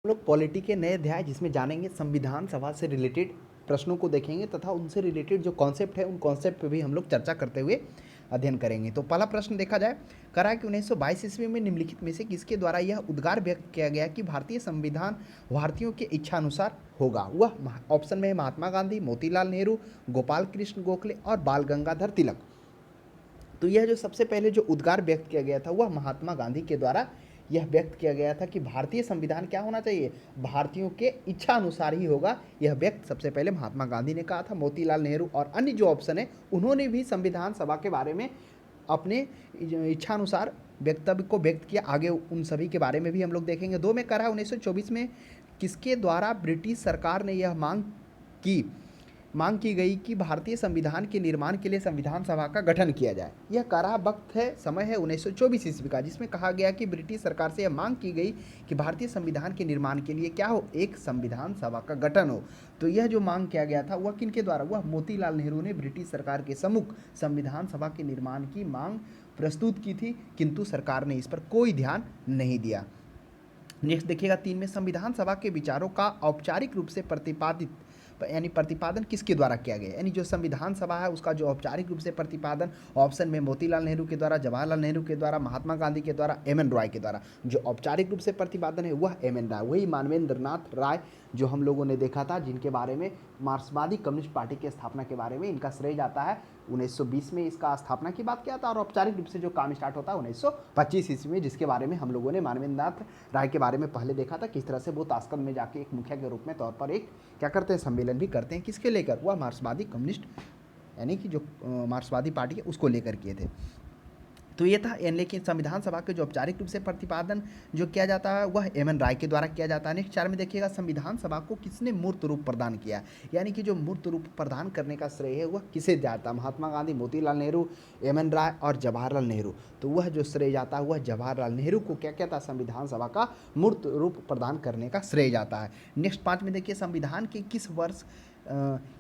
हम लोग पॉलिटी के नए अध्याय जिसमें जानेंगे संविधान सभा से रिलेटेड प्रश्नों को देखेंगे तथा उनसे रिलेटेड जो कॉन्सेप्ट है उन कॉन्सेप्ट पे भी हम लोग चर्चा करते हुए अध्ययन करेंगे। तो पहला प्रश्न देखा जाए, करा कि 1922 ईस्वी में निम्नलिखित में से किसके द्वारा यह उद्गार व्यक्त किया गया कि भारतीय संविधान भारतीयों के इच्छा अनुसार होगा। वह ऑप्शन में है महात्मा गांधी, मोतीलाल नेहरू, गोपाल कृष्ण गोखले और बाल गंगाधर तिलक। तो यह जो सबसे पहले जो उद्गार व्यक्त किया गया था वह महात्मा गांधी के द्वारा यह व्यक्त किया गया था कि भारतीय संविधान क्या होना चाहिए, भारतीयों के इच्छा अनुसार ही होगा। यह व्यक्त सबसे पहले महात्मा गांधी ने कहा था। मोतीलाल नेहरू और अन्य जो ऑप्शन है उन्होंने भी संविधान सभा के बारे में अपने इच्छा अनुसार वक्तव्य को व्यक्त किया। आगे उन सभी के बारे में भी हम लोग देखेंगे। दो में करा 1924 में किसके द्वारा ब्रिटिश सरकार ने यह मांग की गई कि भारतीय संविधान के निर्माण के लिए संविधान सभा का गठन किया जाए। यह करा वक्त है, समय है 1924 ईस्वी का, जिसमें कहा गया कि ब्रिटिश सरकार से यह मांग की गई कि भारतीय संविधान के निर्माण के लिए क्या हो, एक संविधान सभा का गठन हो। तो यह जो मांग किया गया था वह किनके द्वारा, वह मोतीलाल नेहरू ने ब्रिटिश सरकार के सम्मुख संविधान सभा के निर्माण की मांग प्रस्तुत की थी, किंतु सरकार ने इस पर कोई ध्यान नहीं दिया। नेक्स्ट देखिएगा, 3 में संविधान सभा के विचारों का औपचारिक रूप से प्रतिपादन किसके द्वारा किया गया। यानी जो संविधान सभा है उसका जो औपचारिक रूप से प्रतिपादन, ऑप्शन में मोतीलाल नेहरू के द्वारा, जवाहरलाल नेहरू के द्वारा, महात्मा गांधी के द्वारा, एम.एन. रॉय के द्वारा। जो औपचारिक रूप से प्रतिपादन है वह एम.एन. रॉय, वही मानवेंद्र नाथ राय जो हम लोगों ने देखा था, जिनके बारे में मार्क्सवादी कम्युनिस्ट पार्टी की स्थापना के बारे में इनका श्रेय जाता है। 1920 में इसका स्थापना की बात किया था और औपचारिक रूप से जो काम स्टार्ट होता है 1925 ईस्वी में, जिसके बारे में हम लोगों ने मानवेंद्र नाथ राय के बारे में पहले देखा था, किस तरह से वो ताशकंद में जाके एक मुखिया के रूप में तौर पर एक क्या करते हैं, सम्मेलन भी करते हैं। किसके लेकर, वह मार्क्सवादी कम्युनिस्ट यानी कि जो मार्क्सवादी पार्टी है उसको लेकर किए थे। तो ये था। लेकिन संविधान सभा के जो औपचारिक रूप से प्रतिपादन जो किया जाता है वह एम.एन. राय के द्वारा किया जाता है। नेक्स्ट 4 में देखिएगा, संविधान सभा को किसने मूर्त रूप प्रदान किया। यानी कि जो मूर्त रूप प्रदान करने का श्रेय है वह किसे जाता है, महात्मा गांधी, मोतीलाल नेहरू, एम.एन. राय और जवाहरलाल नेहरू। तो वह जो श्रेय जाता है वह जवाहरलाल नेहरू को क्या कहता है, संविधान सभा का मूर्त रूप प्रदान करने का श्रेय जाता है। नेक्स्ट 5 में देखिए, संविधान के किस वर्ष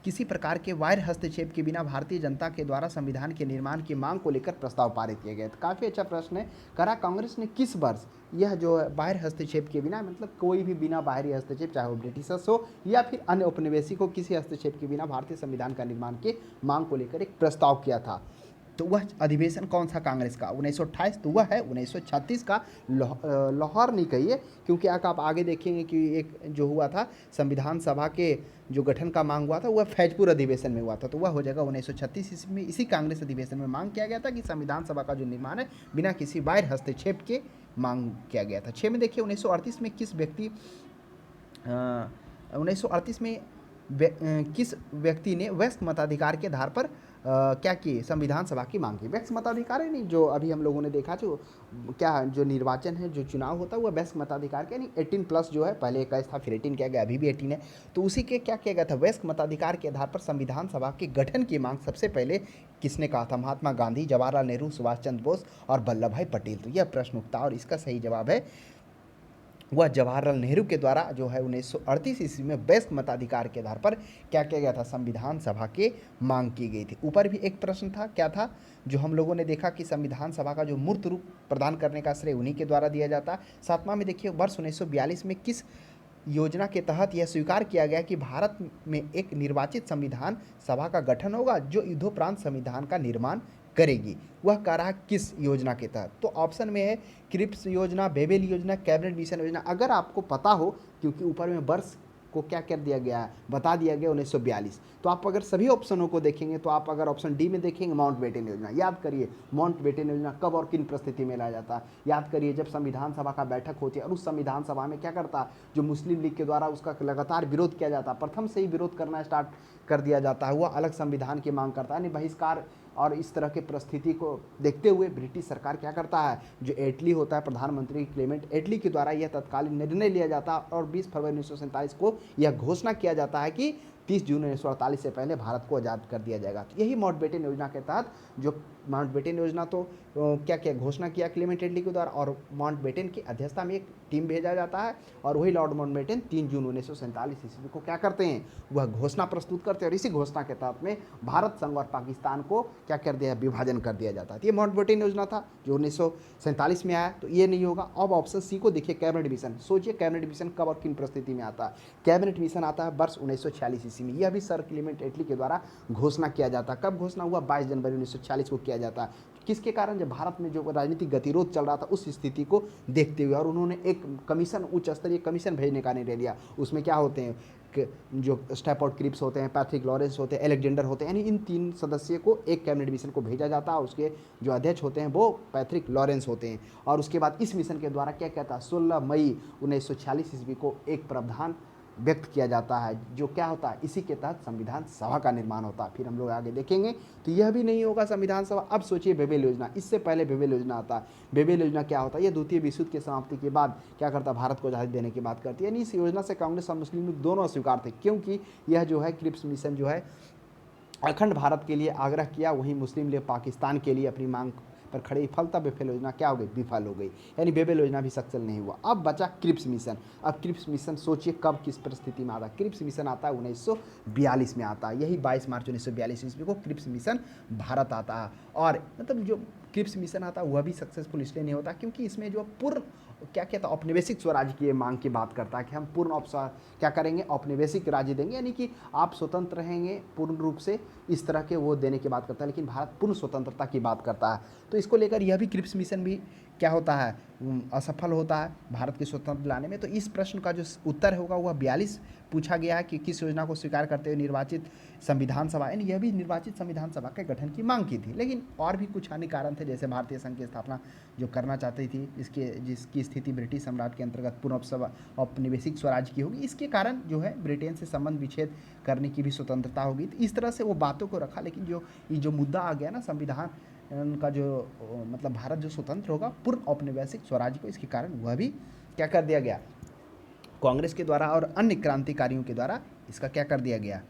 किसी प्रकार के बाह्य हस्तक्षेप के बिना भारतीय जनता के द्वारा संविधान के निर्माण की मांग को लेकर प्रस्ताव पारित किया गया। तो काफ़ी अच्छा प्रश्न है। करा कांग्रेस ने किस वर्ष यह जो बाह्य हस्तक्षेप के बिना, मतलब कोई भी बिना बाहरी हस्तक्षेप, चाहे वो ब्रिटिशर्स हो या फिर अन्य औपनिवेशिक हो, किसी हस्तक्षेप के बिना भारतीय संविधान का निर्माण के मांग को लेकर एक प्रस्ताव किया था। तो वह अधिवेशन कौन सा कांग्रेस का, 1928। तो वह है 1936 का। लाहौर नहीं कहिए, क्योंकि आप आगे देखेंगे कि एक जो हुआ था संविधान सभा के जो गठन का मांग हुआ था वह फैजपुर अधिवेशन में हुआ था। तो वह हो जाएगा 1936 ईस्वी में। इसी कांग्रेस अधिवेशन में मांग किया गया था कि संविधान सभा का जो निर्माण है बिना किसी बाहर हस्तक्षेप के मांग किया गया था। 6 में देखिए, 1938 में किस व्यक्ति 1938 में किस व्यक्ति ने वयस्क मताधिकार के आधार पर क्या की, संविधान सभा की मांग की। वयस्क मताधिकार है नहीं, जो अभी हम लोगों ने देखा जो क्या जो निर्वाचन है, जो चुनाव होता है वह वयस्क मताधिकार के, यानी 18+ जो है, पहले 21 था फिर 18 किया गया, अभी भी 18 है। तो उसी के क्या किया गया था, वयस्क मताधिकार के आधार पर संविधान सभा के गठन की मांग सबसे पहले किसने कहा था, महात्मा गांधी, जवाहरलाल नेहरू, सुभाष चंद्र बोस और वल्लभ भाई पटेल। तो यह प्रश्न उठता और इसका सही जवाब है वह जवाहरलाल नेहरू के द्वारा जो है 1938 ईस्वी में वयस्क मताधिकार के आधार पर क्या किया गया था, संविधान सभा के मांग की गई थी। ऊपर भी एक प्रश्न था, क्या था, जो हम लोगों ने देखा कि संविधान सभा का जो मूर्त रूप प्रदान करने का श्रेय उन्हीं के द्वारा दिया जाता है। 7वां में देखिए, वर्ष 1942 में किस योजना के तहत यह स्वीकार किया गया कि भारत में एक निर्वाचित संविधान सभा का गठन होगा जो युद्धोपरांत संविधान का निर्माण करेगी। वह कार्य किस योजना के तहत, तो ऑप्शन में है क्रिप्स योजना, बेबेल योजना, कैबिनेट मिशन योजना। अगर आपको पता हो, क्योंकि ऊपर में वर्ष को क्या कर दिया गया है, बता दिया गया 1942, तो आप अगर सभी ऑप्शनों को देखेंगे तो आप अगर ऑप्शन डी में देखेंगे माउंटबेटन योजना, याद करिए माउंटबेटन योजना कब और किन परिस्थिति में लाया जाता है, याद करिए जब संविधान सभा का बैठक होती है और उस संविधान सभा में क्या करता, जो मुस्लिम लीग के द्वारा उसका लगातार विरोध किया जाता, प्रथम से ही विरोध करना स्टार्ट कर दिया जाता है, वह अलग संविधान की मांग करता है, यानी बहिष्कार। और इस तरह के परिस्थिति को देखते हुए ब्रिटिश सरकार क्या करता है, जो एटली होता है प्रधानमंत्री क्लेमेंट एटली के द्वारा यह तत्कालीन निर्णय लिया जाता है और 20 फरवरी 1947 को यह घोषणा किया जाता है कि 30 जून 1948 से पहले भारत को आज़ाद कर दिया जाएगा। तो यही माउंटबेटन योजना के तहत जो माउंटबेटन योजना तो क्या क्या घोषणा किया क्लेमेंट एटली के द्वारा, और माउंटबेटन की अध्यक्षता में एक टीम भेजा जाता है और वही लॉर्ड माउंटबेटन 3 जून 1947 ईस्वी को क्या करते हैं, वह घोषणा प्रस्तुत करते हैं और इसी घोषणा के तहत में भारत संघ और पाकिस्तान को क्या कर दिया, विभाजन कर दिया जाता है। ये माउंटबेटन योजना था जो 1947 में आया। तो ये नहीं होगा। अब ऑप्शन सी को देखिए, कैबिनेट मिशन। सोचिए कैबिनेट मिशन कब और किन परिस्थिति में आता है। कैबिनेट मिशन आता है वर्ष 1946 ईस्वी में। यह भी सर क्लेमेंट एटली के द्वारा घोषणा किया जाता है। कब घोषणा हुआ, 22 जनवरी 1946 को किया जाता है। किसके कारण, जब भारत में जो राजनीतिक गतिरोध चल रहा था उस स्थिति को देखते हुए, और उन्होंने एक कमीशन, उच्च स्तरीय कमीशन भेजने का निर्णय लिया। उसमें क्या होते हैं जो स्टैफोर्ड क्रिप्स होते हैं, पैट्रिक लॉरेंस होते हैं, अलेक्जेंडर होते हैं, यानी इन 3 सदस्यों को एक कैबिनेट मिशन को भेजा जाता है। उसके जो अध्यक्ष होते हैं वो पैट्रिक लॉरेंस होते हैं। और उसके बाद इस मिशन के द्वारा क्या कहता है, 16 मई 1946 ईस्वी को एक प्रावधान व्यक्त किया जाता है जो क्या होता है, इसी के तहत संविधान सभा का निर्माण होता है। फिर हम लोग आगे देखेंगे। तो यह भी नहीं होगा संविधान सभा। अब सोचिए बेबेल योजना, इससे पहले बेबेल योजना आता है। बेबेल योजना क्या होता है, यह द्वितीय विश्व युद्ध की समाप्ति के बाद क्या करता है, भारत को आज़ादी देने की बात करती है। यानी इस योजना से कांग्रेस और मुस्लिम लीग दोनों स्वीकार थे, क्योंकि यह जो है क्रिप्स मिशन जो है अखंड भारत के लिए आग्रह किया, वहीं मुस्लिम लीग पाकिस्तान के लिए अपनी मांग पर खड़ी। फलतः बेबेल योजना क्या हो गई, विफल हो गई। यानी बेबेल योजना भी सक्सेस नहीं हुआ। अब बचा क्रिप्स मिशन। अब क्रिप्स मिशन सोचिए कब किस परिस्थिति में आता है। क्रिप्स मिशन आता है 1942 में आता है। यही 22 मार्च 1942 ईस्वी को क्रिप्स मिशन भारत आता है। और मतलब जो क्रिप्स मिशन आता है वह भी सक्सेसफुल इसलिए नहीं होता क्योंकि इसमें जो पूर्ण क्या कहता है, औपनिवेशिक स्वराज की मांग की बात करता है कि हम पूर्ण क्या करेंगे, औपनिवेशिक राज्य देंगे, यानी कि आप स्वतंत्र रहेंगे पूर्ण रूप से, इस तरह के वो देने की बात करता है। लेकिन भारत पूर्ण स्वतंत्रता की बात करता है। तो इसको लेकर यह भी क्रिप्स मिशन भी क्या होता है, असफल होता है भारत की स्वतंत्र लाने में। तो इस प्रश्न का जो उत्तर होगा वह 42 पूछा गया है कि किस योजना को स्वीकार करते हुए निर्वाचित संविधान सभा, यानी यह भी निर्वाचित संविधान सभा के गठन की मांग की थी। लेकिन और भी कुछ अन्य कारण थे, जैसे भारतीय संघ की स्थापना जो करना चाहती थी, जिसकी स्थिति ब्रिटिश सम्राट के अंतर्गत पूर्ण औपनिवेशिक स्वराज की होगी। इसके कारण जो है ब्रिटेन से संबंध विच्छेद करने की भी स्वतंत्रता होगी। तो इस तरह से वो बातों को रखा। लेकिन जो मुद्दा आ गया ना संविधान का, जो मतलब भारत जो स्वतंत्र होगा पूर्ण औपनिवेशिक स्वराज को, इसके कारण वह भी क्या कर दिया गया, कांग्रेस के द्वारा और अन्य क्रांतिकारियों के द्वारा इसका क्या कर दिया गया,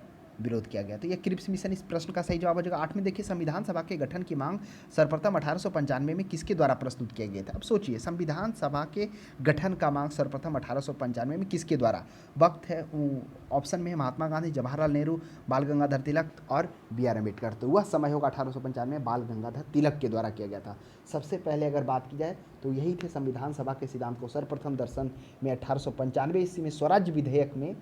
विरोध किया गया। तो यह क्रिप्स मिशन इस प्रश्न का सही जवाब हो जाएगा। 8 में देखिए, संविधान सभा के गठन की मांग सर्वप्रथम 1895 में किसके द्वारा प्रस्तुत किया गया था। अब सोचिए संविधान सभा के गठन का मांग सर्वप्रथम 1895 में किसके द्वारा। वक्त है ऑप्शन में महात्मा गांधी, जवाहरलाल नेहरू, बाल गंगाधर तिलक और BR अम्बेडकर। तो वह समय होगा 1895 में बाल गंगाधर तिलक के द्वारा किया गया था। सबसे पहले अगर बात की जाए तो यही थे संविधान सभा के सिद्धांत को सर्वप्रथम दर्शन में 1895 ईस्वी में स्वराज्य विधेयक में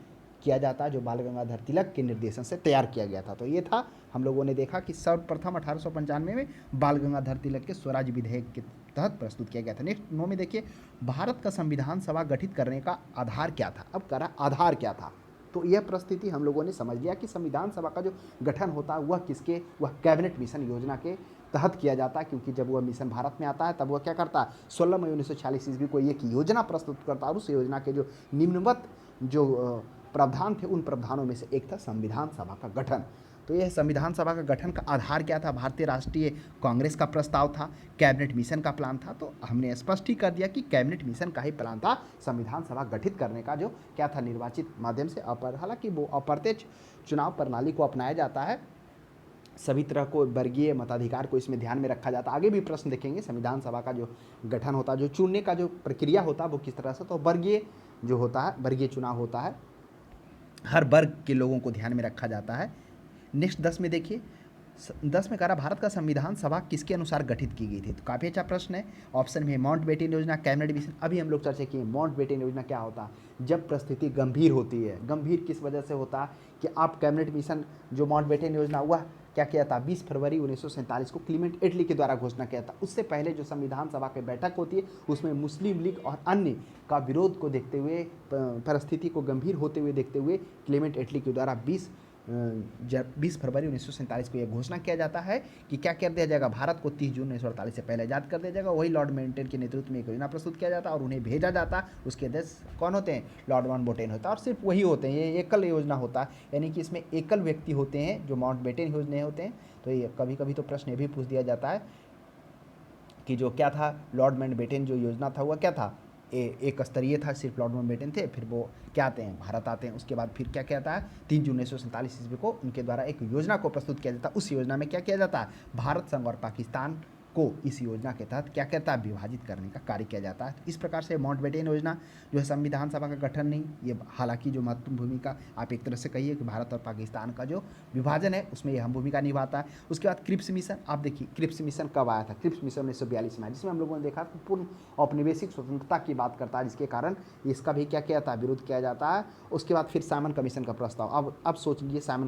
किया जाता है, जो बाल गंगाधर तिलक के निर्देशन से तैयार किया गया था। तो ये था, हम लोगों ने देखा कि सर्वप्रथम 1895 में बाल गंगाधर तिलक के स्वराज विधेयक के तहत प्रस्तुत किया गया था। नेक्स्ट 9 में देखिए, भारत का संविधान सभा गठित करने का आधार क्या था। अब करा आधार क्या था, तो यह परिस्थिति हम लोगों ने समझ लिया कि संविधान सभा का जो गठन होता है वह कैबिनेट मिशन योजना के तहत किया जाता है, क्योंकि जब वह मिशन भारत में आता है तब वह क्या करता है, 16 मई 1946 ईस्वी को एक योजना प्रस्तुत करता है। और उस योजना के जो निम्नवत जो प्रावधान थे, उन प्रावधानों में से एक था संविधान सभा का गठन। तो यह संविधान सभा का गठन का आधार क्या था, भारतीय राष्ट्रीय कांग्रेस का प्रस्ताव था, कैबिनेट मिशन का प्लान था। तो हमने स्पष्ट ही कर दिया कि कैबिनेट मिशन का ही प्लान था संविधान सभा गठित करने का, जो क्या था, निर्वाचित माध्यम से। हालांकि वो अप्रत्यक्ष चुनाव प्रणाली को अपनाया जाता है, सभी तरह को वर्गीय मताधिकार को इसमें ध्यान में रखा जाता है। आगे भी प्रश्न देखेंगे, संविधान सभा का जो गठन होता है, जो चुनने का जो प्रक्रिया होता है वो किस तरह से, तो वर्गीय जो होता है, वर्गीय चुनाव होता है, हर वर्ग के लोगों को ध्यान में रखा जाता है। नेक्स्ट 10 में देखिए, 10 में कह रहा भारत का संविधान सभा किसके अनुसार गठित की गई थी। तो काफ़ी अच्छा प्रश्न है। ऑप्शन में माउंटबेटन योजना, कैबिनेट मिशन। अभी हम लोग चर्चा किए माउंटबेटन योजना क्या होता है, जब परिस्थिति गंभीर होती है। गंभीर किस वजह से होता है कि आप कैबिनेट मिशन जो माउंटबेटन योजना हुआ क्या किया था, 20 फरवरी 1947 को क्लेमेंट एटली के द्वारा घोषणा किया था। उससे पहले जो संविधान सभा की बैठक होती है उसमें मुस्लिम लीग और अन्य का विरोध को देखते हुए, परिस्थिति को गंभीर होते हुए देखते हुए क्लेमेंट एटली के द्वारा 20 फरवरी 1947 को यह घोषणा किया जाता है कि क्या कर दिया जाएगा, भारत को 30 जून 1948 से पहले आज़ाद कर दिया जाएगा। वही लॉर्ड माउंटबेटन के नेतृत्व में एक योजना प्रस्तुत किया जाता है और उन्हें भेजा जाता है। उसके अध्यक्ष कौन होते हैं, लॉर्ड माउंटबेटन होता है। और सिर्फ वही होते हैं, ये एकल योजना होता है, यानी कि इसमें एकल व्यक्ति होते हैं जो माउंटबेटन योजना होते हैं। तो ये कभी कभी तो प्रश्न ये भी पूछ दिया जाता है कि जो क्या था, लॉर्ड माउंटबेटन जो योजना था वह क्या था, एक स्तरीय था, सिर्फ लॉर्ड माउंटबेटन थे। फिर वो क्या आते हैं, भारत आते हैं। उसके बाद फिर क्या किया जाता है, 3 जून 1947 ईस्वी को उनके द्वारा एक योजना को प्रस्तुत किया जाता है। उस योजना में क्या किया जाता है, भारत संघ और पाकिस्तान को इस योजना के तहत क्या कहता है, विभाजित करने का कार्य किया जाता है। इस प्रकार से माउंटबेटन योजना जो है संविधान सभा का गठन नहीं, ये हालांकि जो महत्वपूर्ण भूमिका आप एक तरह से कहिए कि भारत और पाकिस्तान का जो विभाजन है उसमें यह अहम भूमिका निभाता है। उसके बाद क्रिप्स मिशन, आप देखिए क्रिप्स मिशन कब आया था, क्रिप्स मिशन 1942 में आया, जिसमें हम लोगों ने देखा कि पूर्ण औपनिवेशिक स्वतंत्रता की बात करता है, जिसके कारण इसका भी क्या किया जाता है, विरोध किया जाता है। उसके बाद फिर साइमन कमीशन का प्रस्ताव। अब सोच लीजिए साइमन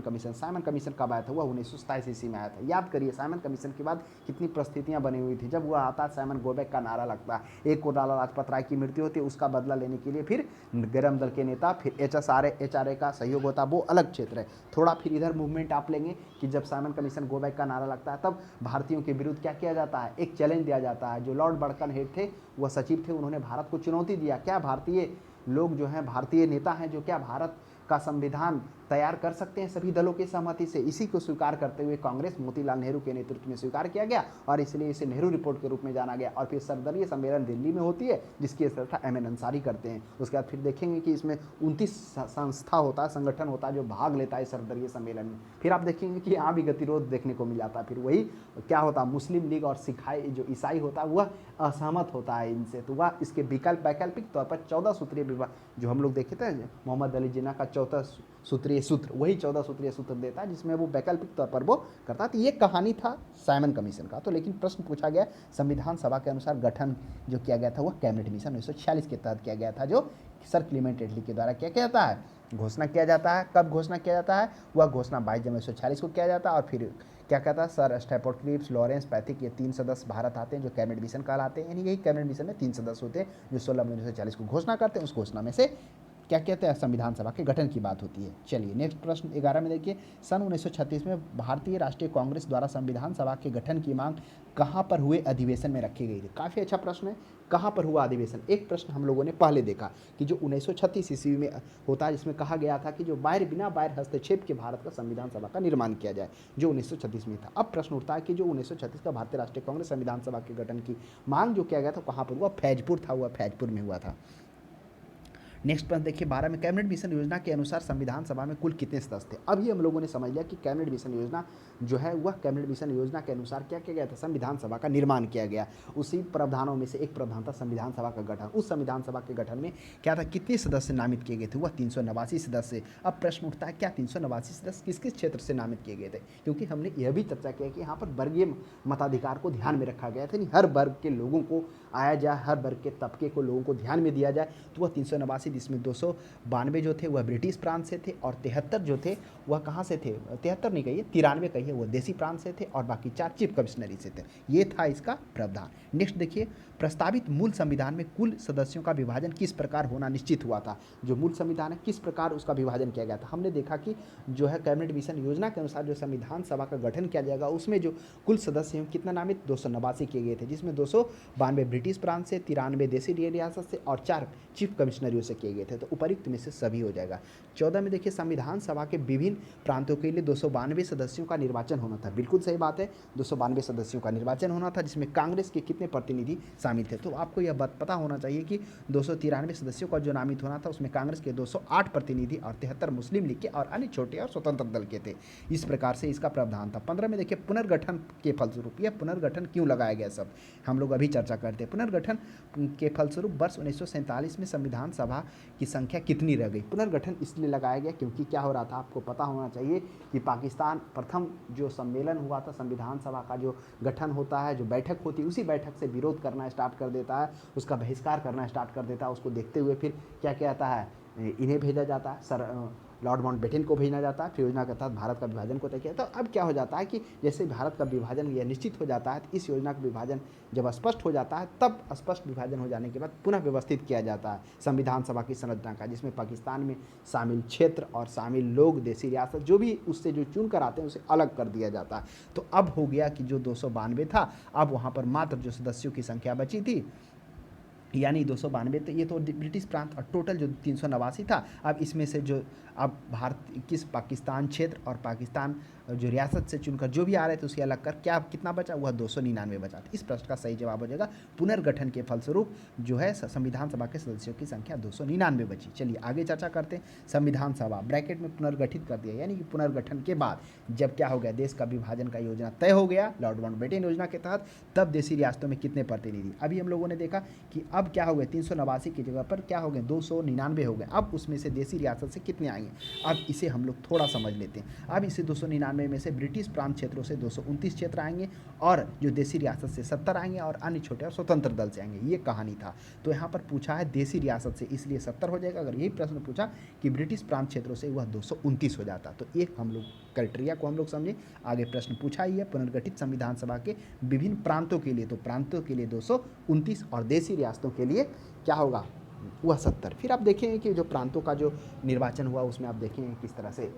कमीशन कब आया था, वह 1927 ईस्वी में आया था। याद करिए साइमन कमीशन के बाद कितनी परिस्थितियां बनी हुई थी। जब वह आता है, साइमन गो बैक का नारा लगता है, एक को लाला लाजपत राय की मृत्यु होती है, उसका बदला लेने के लिए फिर गरम दल के नेता, फिर एचआरए का सहयोग होता है, वो अलग क्षेत्र है। थोड़ा फिर इधर मूवमेंट आप लेंगे कि जब साइमन कमीशन गो बैक का नारा लगता है, तब भारतीयों के विरुद्ध क्या किया जाता है, एक चैलेंज दिया जाता है। जो लॉर्ड बर्कन हेड थे, वह सचिव थे, उन्होंने भारत को चुनौती दिया, क्या भारतीय लोग जो हैं, भारतीय नेता हैं, जो क्या भारत का संविधान तैयार कर सकते हैं सभी दलों की सहमति से। इसी को स्वीकार करते हुए कांग्रेस मोतीलाल नेहरू के नेतृत्व में स्वीकार किया गया और इसलिए इसे नेहरू रिपोर्ट के रूप में जाना गया। और फिर सर्वदलीय सम्मेलन दिल्ली में होती है, जिसकी अध्यक्षता एम एन अंसारी करते हैं। उसके बाद फिर देखेंगे कि इसमें 29 संस्था होता है, संगठन होता है जो भाग लेता है सर्वदलीय सम्मेलन में। फिर आप देखेंगे कि यहाँ भी गतिरोध देखने को मिल जाता है। फिर वही क्या होता है, मुस्लिम लीग और सिखाई जो ईसाई होता है वह असहमत होता है इनसे, तो वह इसके वैकल्पिक तौर पर 14 सूत्रीय विवाह जो हम लोग देखे थे मोहम्मद अली जिन्ना का 14 सूत्रीय सूत्र, वही 14 सूत्रीय सूत्र देता है, जिसमें वो वैकल्पिक तौर पर वो करता है। तो ये कहानी था साइमन कमीशन का। तो लेकिन प्रश्न पूछा गया, संविधान सभा के अनुसार गठन जो किया गया था वह कैबिनेट मिशन 1946 के तहत किया गया था, जो सर क्लीमेंट एटली के द्वारा क्या किया जाता है, घोषणा किया जाता है। कब घोषणा किया जाता है, वह घोषणा 22 जनवरी 1946 को किया जाता है। और फिर क्या कहता है, sir Stafford Cripps, Lawrence Pethick, ये 3 सदस्य भारत आते हैं जो कैबिनेट मिशन कहलाते हैं। यानी यही कैबिनेट मिशन में 3 सदस्य होते हैं जो 16 मई 1940 को घोषणा करते हैं। उस घोषणा में से क्या कहते हैं, संविधान सभा के गठन की बात होती है। चलिए नेक्स्ट प्रश्न 11 में देखिए, सन 1936 में भारतीय राष्ट्रीय कांग्रेस द्वारा संविधान सभा के गठन की मांग कहाँ पर हुए अधिवेशन में रखी गई थी। काफ़ी अच्छा प्रश्न है, कहाँ पर हुआ अधिवेशन। एक प्रश्न हम लोगों ने पहले देखा कि जो 1936 ईस्वी में होता है, जिसमें कहा गया था कि जो बिना बाहर हस्तक्षेप के भारत का संविधान सभा का निर्माण किया जाए, जो 1936 में था। अब प्रश्न उठता है कि जो 1936 का भारतीय राष्ट्रीय कांग्रेस संविधान सभा के गठन की मांग जो किया गया था कहाँ पर हुआ, फैजपुर था, हुआ फैजपुर में हुआ था। नेक्स्ट प्रश्न देखिए 12 में, कैबिनेट मिशन योजना के अनुसार संविधान सभा में कुल कितने सदस्य थे। अब ये हम लोगों ने समझ लिया कि कैबिनेट मिशन योजना जो है वह कैबिनेट मिशन योजना के अनुसार क्या किया गया था, संविधान सभा का निर्माण किया गया। उसी प्रावधानों में से एक प्रावधान था संविधान सभा का गठन। उस संविधान सभा के गठन में क्या था, कितने सदस्य नामित किए गए थे, वह 389 सदस्य। अब प्रश्न उठता है क्या 389 सदस्य किस किस क्षेत्र से नामित किए गए थे, क्योंकि हमने यह भी चर्चा किया कि यहाँ पर वर्गीय मताधिकार को ध्यान में रखा गया था, नहीं हर वर्ग के लोगों को आया जाए, हर वर्ग के तबके को लोगों को ध्यान में दिया जाए। तो वह 389, जिसमें 292 जो थे वह ब्रिटिश प्रांत से थे और 73 जो थे वह कहाँ से थे, 73 नहीं कहिए 93 कहिए, वह देसी प्रांत से थे और बाकी 4 चीफ कमिश्नरी से थे। ये था इसका प्रावधान। नेक्स्ट देखिए, प्रस्तावित मूल संविधान में कुल सदस्यों का विभाजन किस प्रकार होना निश्चित हुआ था। जो मूल संविधान है किस प्रकार उसका विभाजन किया गया था। हमने देखा कि जो है कैबिनेट मिशन योजना के अनुसार जो संविधान सभा का गठन किया जाएगा उसमें जो कुल सदस्य हैं कितना नामित 289 किए गए थे, जिसमें 292 ब्रिटिश प्रांत से, 93 देसी रियासत से और 4 चीफ कमिश्नरियों से किए गए थे। तो उपर्युक्त में से सभी हो जाएगा। 14 में देखिए, संविधान सभा के विभिन्न प्रांतों के लिए 292 सदस्यों का निर्वाचन होना था। बिल्कुल सही बात है, 292 सदस्यों का निर्वाचन होना था, जिसमें कांग्रेस के कितने प्रतिनिधि शामिल थे। तो आपको यह बात पता होना चाहिए कि 293 सदस्यों का जो नामित होना था उसमें कांग्रेस के 208 प्रतिनिधि और 73 मुस्लिम लीग के और अन्य छोटे और स्वतंत्र दल के थे। इस प्रकार से इसका प्रावधान था। 15 में देखिए, पुनर्गठन के फलस्वरूप, यह पुनर्गठन क्यों लगाया गया, सब हम लोग अभी चर्चा करते हैं। पुनर्गठन के फलस्वरूप वर्ष 1947 में संविधान सभा की संख्या कितनी रह गई। पुनर्गठन इसलिए लगाया गया क्योंकि क्या हो रहा था, आपको पता होना चाहिए कि पाकिस्तान प्रथम जो सम्मेलन हुआ था संविधान सभा का जो गठन होता है, जो बैठक होती है, उसी बैठक से विरोध करना स्टार्ट कर देता है, उसका बहिष्कार करना स्टार्ट कर देता है। उसको देखते हुए फिर क्या किया जाता है, इन्हें भेजा जाता है, सर लॉर्ड माउंटबेटन को भेजना जाता है। फिर योजना के तहत भारत का विभाजन को तय किया। तो अब क्या हो जाता है कि जैसे भारत का विभाजन यह निश्चित हो जाता है, तो इस योजना का विभाजन जब स्पष्ट हो जाता है, तब स्पष्ट विभाजन हो जाने के बाद पुनः व्यवस्थित किया जाता है संविधान सभा की संरचना का, जिसमें पाकिस्तान में शामिल क्षेत्र और शामिल लोग, देसी रियासत जो भी उससे जो चुन कर आते हैं उसे अलग कर दिया जाता है। तो अब हो गया कि जो 292 था, अब वहाँ पर मात्र जो सदस्यों की संख्या बची थी यानी 292, तो ये तो ब्रिटिश प्रांत, और टोटल जो 389 था। अब इसमें से जो अब भारत किस पाकिस्तान क्षेत्र और पाकिस्तान जो रियासत से चुनकर जो भी आ रहे थे उसे अलग कर क्या कितना बचा, वह 299 बचा। इस प्रश्न का सही जवाब हो जाएगा पुनर्गठन के फलस्वरूप जो है संविधान सभा के सदस्यों की संख्या 299 बची। चलिए आगे चर्चा करते हैं। संविधान सभा ब्रैकेट में पुनर्गठित कर दिया, यानी कि पुनर्गठन के बाद जब क्या हो गया, देश का विभाजन का योजना तय हो गया लॉर्ड माउंटबेटन योजना के तहत, तब देशी रियासतों में कितने प्रतिनिधि, अभी हम लोगों ने देखा कि अब क्या हो गए 389 की जगह पर क्या हो गए 299 हो गए। अब उसमें से देशी रियासत से कितने आएंगे, अब इसे हम लोग थोड़ा समझ लेते हैं। अब इसे 299 में से ब्रिटिश प्रांत क्षेत्रों से 229 क्षेत्र आएंगे और जो देशी रियासत से 70 आएंगे और अन्य छोटे और स्वतंत्र दल से आएंगे। ये कहानी था। तो यहाँ पर पूछा है देशी रियासत से, इसलिए 70 हो जाएगा। अगर यही प्रश्न पूछा कि ब्रिटिश प्रांत क्षेत्रों से, वह 229 हो जाता। तो ये हम लोग क्राइटेरिया को हम लोग समझे। आगे प्रश्न पूछा ही है पुनर्गठित संविधान सभा के विभिन्न प्रांतों के लिए, तो प्रांतों के लिए 229 और देशी रियासतों के लिए क्या होगा, वह 70। फिर आप देखेंगे कि जो प्रांतों का जो निर्वाचन हुआ उसमें आप देखेंगे किस तरह से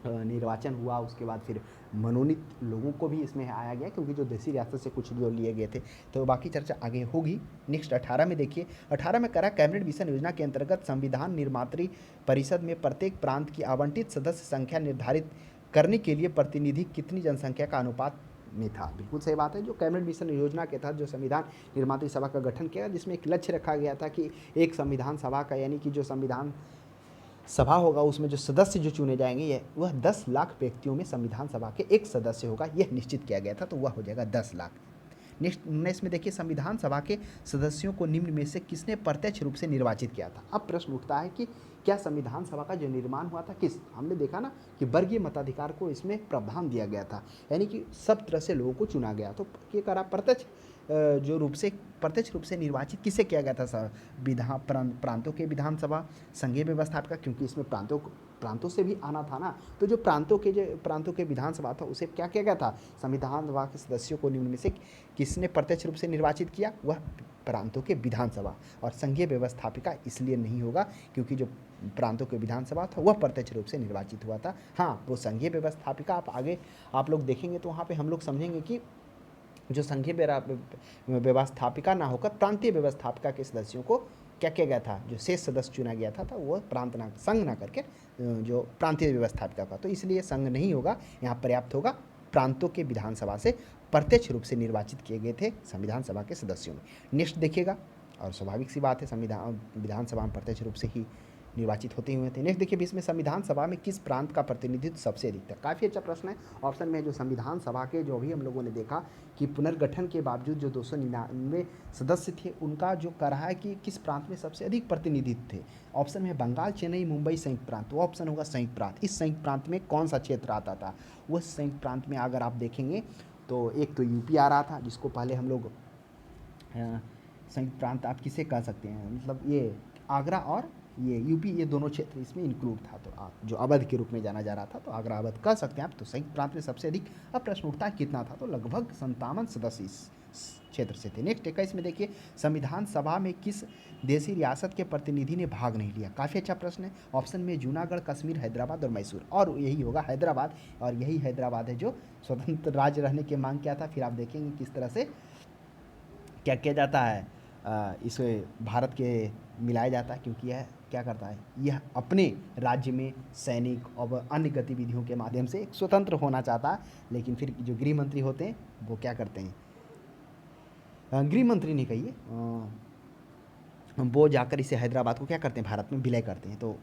निर्वाचन हुआ। उसके बाद फिर मनोनीत लोगों को भी इसमें आया गया, क्योंकि जो देशी रियासत से कुछ जो लिए गए थे। तो बाकी चर्चा आगे होगी। नेक्स्ट 18 में देखिए, 18 में करा कैबिनेट मिशन योजना के अंतर्गत संविधान निर्मात्री परिषद में प्रत्येक प्रांत की आवंटित सदस्य संख्या निर्धारित करने के लिए प्रतिनिधि कितनी जनसंख्या का अनुपात में था। बिल्कुल सही बात है। जो कैबिनेट मिशन योजना के तहत जो संविधान निर्मात्री सभा का गठन किया, जिसमें एक लक्ष्य रखा गया था कि एक संविधान सभा का, यानी कि जो संविधान सभा होगा उसमें जो सदस्य जो चुने जाएंगे वह 10 लाख व्यक्तियों में संविधान सभा के एक सदस्य होगा, यह निश्चित किया गया था। तो वह हो जाएगा 10 लाख। नेक्स्ट 19 में देखिए, संविधान सभा के सदस्यों को निम्न में से किसने प्रत्यक्ष रूप से निर्वाचित किया था। अब प्रश्न उठता है कि क्या संविधान सभा का जो निर्माण हुआ था किस, हमने देखा ना कि वर्गीय मताधिकार को इसमें प्रावधान दिया गया था, यानी कि सब तरह से लोगों को चुना गया। तो ये करा प्रत्यक्ष रूप से निर्वाचित किसे किया गया था, प्रांतों के विधानसभा संघीय व्यवस्थापिका, क्योंकि इसमें प्रांतों से भी आना था ना। तो जो प्रांतों के विधानसभा था उसे क्या किया गया था, संविधान सभा के सदस्यों को निम्न में से किसने प्रत्यक्ष रूप से निर्वाचित किया, वह प्रांतों के विधानसभा। और संघीय व्यवस्थापिका इसलिए नहीं होगा क्योंकि जो प्रांतों के विधानसभा था वह प्रत्यक्ष रूप से निर्वाचित हुआ था। हाँ, वो संघीय व्यवस्थापिका आप आगे आप लोग देखेंगे तो वहाँ पे हम लोग समझेंगे कि जो संघीय व्यवस्थापिका ना होकर प्रांतीय व्यवस्थापिका के सदस्यों को क्या किया गया था, जो शेष सदस्य चुना गया था वह संघ ना करके जो प्रांतीय व्यवस्थापिका का। तो इसलिए संघ नहीं होगा, यहाँ पर्याप्त होगा प्रांतों के विधानसभा से प्रत्यक्ष रूप से निर्वाचित किए गए थे संविधान सभा के सदस्यों में। नेक्स्ट देखिएगा, और स्वाभाविक सी बात है विधानसभा में प्रत्यक्ष रूप से ही निर्वाचित होते हुए थे। नेक्स्ट देखिए, इसमें संविधान सभा में किस प्रांत का प्रतिनिधित्व सबसे अधिक था। काफ़ी अच्छा प्रश्न है। ऑप्शन में जो संविधान सभा के जो भी हम लोगों ने देखा कि पुनर्गठन के बावजूद जो 299 सदस्य थे, उनका जो कह रहा है कि किस प्रांत में सबसे अधिक प्रतिनिधित्व थे। ऑप्शन में बंगाल, चेन्नई, मुंबई, संयुक्त प्रांत। तो ऑप्शन होगा संयुक्त प्रांत। इस संयुक्त प्रांत में कौन सा क्षेत्र आता था, वह संयुक्त प्रांत में अगर आप देखेंगे तो एक तो यूपी आ रहा था, जिसको पहले हम लोग संयुक्त प्रांत आप किसे कह सकते हैं, मतलब ये आगरा और ये यूपी, ये दोनों क्षेत्र इसमें इंक्लूड था। तो आप जो अवध के रूप में जाना जा रहा था, तो आगरा अवध कह सकते हैं आप। तो संयुक्त प्रांत में सबसे अधिक। अब प्रश्न उठता है कितना था, तो लगभग 57 सदस्य इस क्षेत्र से थे। नेक्स्ट 21 में देखिए, संविधान सभा में किस देशी रियासत के प्रतिनिधि ने भाग नहीं लिया। काफ़ी अच्छा प्रश्न है। ऑप्शन में जूनागढ़, कश्मीर, हैदराबाद और मैसूर, और यही होगा हैदराबाद। और यही हैदराबाद है जो स्वतंत्र राज्य रहने की मांग किया था। फिर आप देखेंगे किस तरह से क्या किया जाता है, इसे भारत के मिलाया जाता है, क्योंकि यह क्या करता है, यह अपने राज्य में सैनिक और अन्य गतिविधियों के माध्यम से एक स्वतंत्र होना चाहता है। लेकिन फिर जो गृह मंत्री होते हैं वो क्या करते हैं, गृह मंत्री नहीं कहिए, वो जाकर इसे हैदराबाद को क्या करते हैं, भारत में विलय करते हैं। तो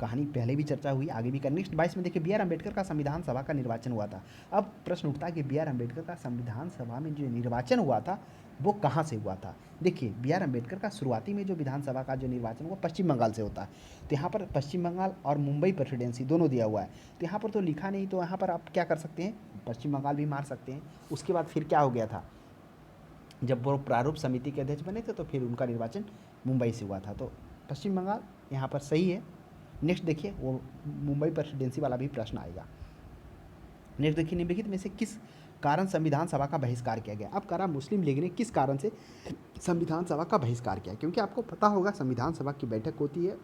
कहानी पहले भी चर्चा हुई, आगे भी कर। नेक्स्ट 22 में देखिए, बी आर अम्बेडकर का संविधान सभा का निर्वाचन हुआ था। अब प्रश्न उठता है कि बी आर अम्बेडकर का संविधान सभा में जो निर्वाचन हुआ था वो कहाँ से हुआ था। देखिए, बी आर अम्बेडकर का शुरुआती में जो विधानसभा का जो निर्वाचन हुआ पश्चिम बंगाल से होता है। तो यहाँ पर पश्चिम बंगाल और मुंबई प्रेसिडेंसी दोनों दिया हुआ है। तो यहाँ पर तो लिखा नहीं, तो यहाँ पर आप क्या कर सकते हैं, पश्चिम बंगाल भी मार सकते हैं। उसके बाद फिर क्या हो गया था, जब वो प्रारूप समिति के अध्यक्ष बने थे तो फिर उनका निर्वाचन मुंबई से हुआ था। तो पश्चिम बंगाल यहाँ पर सही है। नेक्स्ट देखिए, वो मुंबई प्रेसिडेंसी वाला भी प्रश्न आएगा। नेक्स्ट देखिए, निम्नलिखित में से किस कारण संविधान सभा का बहिष्कार किया गया। अब करा मुस्लिम लीग ने किस कारण से संविधान सभा का बहिष्कार किया, क्योंकि आपको पता होगा संविधान सभा की बैठक होती है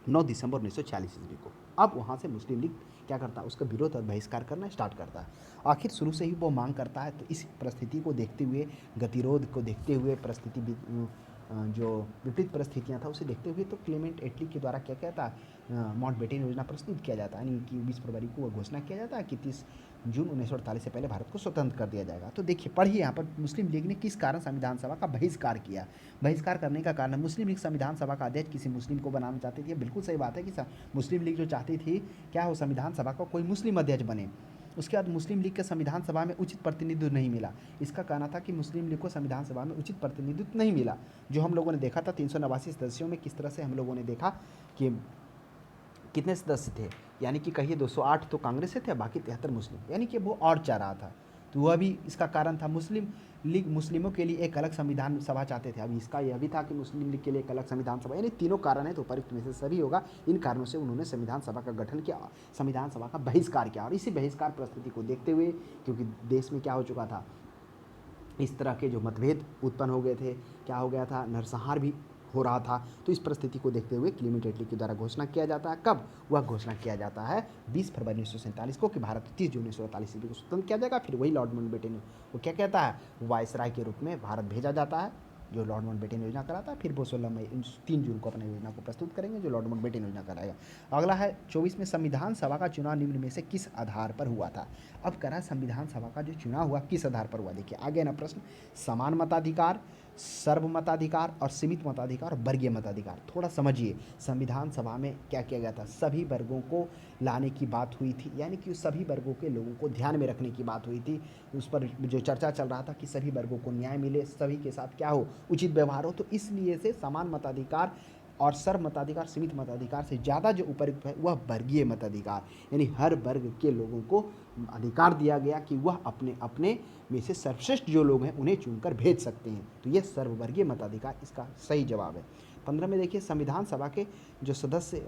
9 दिसंबर 1946 ईस्वी को। अब वहाँ से मुस्लिम लीग क्या करता है, उसका विरोध और बहिष्कार करना स्टार्ट करता है। आखिर शुरू से ही वो मांग करता है। तो इस परिस्थिति को देखते हुए, गतिरोध को देखते हुए, परिस्थिति जो विपरीत परिस्थितियाँ था उसे देखते हुए तो क्लेमेंट एटली के द्वारा क्या क्या था, माउंटबेटन योजना प्रस्तुत किया जाता है, यानी कि 20 फरवरी को वह घोषणा किया जाता है कि 30 जून 1948 से पहले भारत को स्वतंत्र कर दिया जाएगा। तो देखिए पढ़िए यहाँ पर मुस्लिम लीग ने किस कारण संविधान सभा का बहिष्कार किया। बहिष्कार करने का कारण, मुस्लिम लीग संविधान सभा का अध्यक्ष किसी मुस्लिम को बनाना चाहती थी। बिल्कुल सही बात है कि मुस्लिम लीग जो चाहती थी क्या हो, संविधान सभा का कोई मुस्लिम अध्यक्ष बने। उसके बाद मुस्लिम लीग के संविधान सभा में उचित प्रतिनिधित्व नहीं मिला। इसका कहना था कि मुस्लिम लीग को संविधान सभा में उचित प्रतिनिधित्व नहीं मिला। जो हम लोगों ने देखा था 389 सदस्यों में किस तरह से हम लोगों ने देखा कि कितने सदस्य थे, यानी कि कहिए 208 तो कांग्रेस से थे, बाकी 73 मुस्लिम, यानी कि वो और चाह रहा था। तो वह भी इसका कारण था। मुस्लिम लीग मुस्लिमों के लिए एक अलग संविधान सभा चाहते थे। अभी इसका यह भी था कि मुस्लिम लीग के लिए एक अलग संविधान सभा, यानी तीनों कारण है तो उपयुक्त में से सभी होगा। इन कारणों से उन्होंने संविधान सभा का गठन किया, संविधान सभा का बहिष्कार किया। और इसी बहिष्कार परिस्थिति को देखते हुए, क्योंकि देश में क्या हो चुका था, इस तरह के जो मतभेद उत्पन्न हो गए थे, क्या हो गया था, नरसंहार भी हो रहा था, तो इस परिस्थिति को देखते हुए क्लेमेंट एटली के द्वारा घोषणा किया जाता है। कब वह घोषणा किया जाता है? 20 फरवरी 1947 को कि भारत 30 जून 1948 ईस्वी को स्वतंत्र किया जाएगा। फिर वही लॉर्ड माउंटबेटन वो क्या कहता है, वायसराय के रूप में भारत भेजा जाता है, जो लॉर्ड माउंटबेटन योजना कराता है। फिर वो 16 मई 3 जून को अपनी योजना को प्रस्तुत करेंगे, जो लॉर्ड माउंटबेटन योजना कराएगा। अगला है 24 में संविधान सभा का चुनाव निम्न में से किस आधार पर हुआ था। अब करा संविधान सभा का जो चुनाव हुआ किस आधार पर हुआ, देखिए आगे ना प्रश्न, समान मताधिकार, सर्वमताधिकार और सीमित मताधिकार और वर्गीय मताधिकार। थोड़ा समझिए, संविधान सभा में क्या किया गया था, सभी वर्गों को लाने की बात हुई थी, यानी कि सभी वर्गों के लोगों को ध्यान में रखने की बात हुई थी। उस पर जो चर्चा चल रहा था कि सभी वर्गों को न्याय मिले, सभी के साथ क्या हो, उचित व्यवहार हो। तो इसलिए से समान मताधिकार और सर्व मताधिकार सीमित मताधिकार से ज़्यादा जो उपयुक्त है वह वर्गीय मताधिकार, यानी हर वर्ग के लोगों को अधिकार दिया गया कि वह अपने अपने में से सर्वश्रेष्ठ जो लोग हैं उन्हें चुनकर भेज सकते हैं। तो यह सर्ववर्गीय मताधिकार इसका सही जवाब है। 15 में देखिए संविधान सभा के जो सदस्य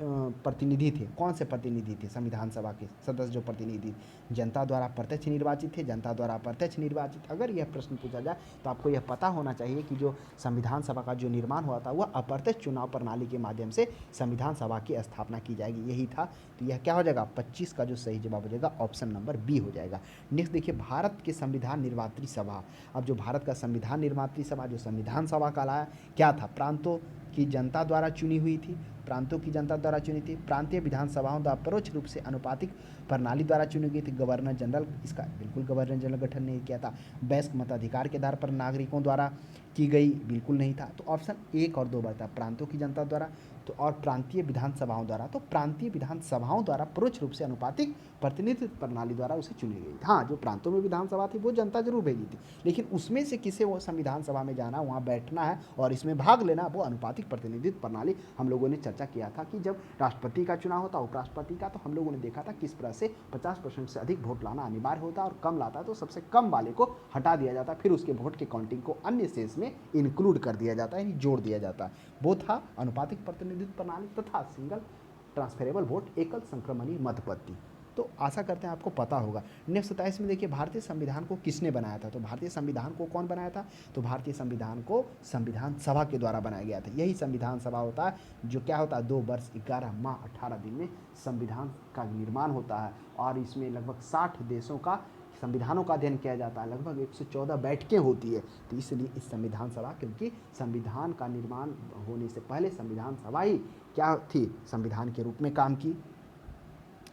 प्रतिनिधि थे, कौन से प्रतिनिधि थे संविधान सभा के सदस्य जो प्रतिनिधि, जनता द्वारा प्रत्यक्ष निर्वाचित थे, जनता द्वारा अप्रत्यक्ष निर्वाचित। अगर यह प्रश्न पूछा जाए तो आपको यह पता होना चाहिए कि जो संविधान सभा का जो निर्माण हुआ था वह अप्रत्यक्ष चुनाव प्रणाली के माध्यम से संविधान सभा की स्थापना की जाएगी, यही था। तो यह क्या हो जाएगा, 25 का जो सही जवाब हो जाएगा ऑप्शन नंबर बी हो जाएगा। नेक्स्ट देखिए भारत के संविधान निर्मात्री सभा। अब जो भारत का संविधान निर्मात्री सभा जो संविधान सभा कहलाया, क्या था, प्रांतों की जनता द्वारा चुनी हुई थी, प्रांतों की जनता द्वारा चुनी थी, प्रांतीय विधानसभाओं द्वारा परोक्ष रूप से अनुपातिक प्रणाली द्वारा चुनी गई थी, गवर्नर जनरल, इसका बिल्कुल गवर्नर जनरल गठन नहीं किया था, वयस्क मताधिकार के आधार पर नागरिकों द्वारा की गई, बिल्कुल नहीं था। तो ऑप्शन 1 और 2 बता, प्रांतों की जनता द्वारा तो और प्रांतीय विधानसभाओं द्वारा, तो प्रांतीय विधानसभाओं द्वारा परोक्ष रूप से अनुपातिक प्रतिनिधित्व प्रणाली द्वारा उसे चुनी गई। हाँ, जो प्रांतों में विधानसभा थी वो जनता जरूर भेजी थी, लेकिन उसमें से किसे वो संविधान सभा में जाना, वहाँ बैठना है और इसमें भाग लेना, वो अनुपातिक प्रतिनिधित्व प्रणाली। हम लोगों ने चर्चा किया था कि जब राष्ट्रपति का चुनाव होता, उपराष्ट्रपति का, तो हम लोगों ने देखा था किस तरह से 50% से अधिक वोट लाना अनिवार्य होता और कम लाता तो सबसे कम वाले को हटा दिया जाता, फिर उसके वोट के काउंटिंग को अन्य शेष में इंक्लूड कर दिया जाता है, यानी जोड़ दिया जाता है। वो था अनुपातिक प्रतिनिधित्व प्रणाली तथा सिंगल ट्रांसफरेबल वोट, एकल संक्रमणीय मत पद्धति। तो आशा करते हैं आपको पता होगा। नेक्स्ट 27 में देखिए भारतीय संविधान को किसने बनाया था, तो भारतीय संविधान को कौन बनाया था, तो भारतीय संविधान को संविधान सभा के द्वारा बनाया गया था। यही संविधान सभा होता है जो क्या होता है, 2 वर्ष 11 माह 18 दिन में संविधान का निर्माण होता है और इसमें लगभग 60 देशों का संविधानों का अध्ययन किया जाता है, लगभग 114 बैठकें होती है। तो इसलिए इस संविधान सभा, क्योंकि संविधान का निर्माण होने से पहले संविधान सभा ही क्या थी, संविधान के रूप में काम की,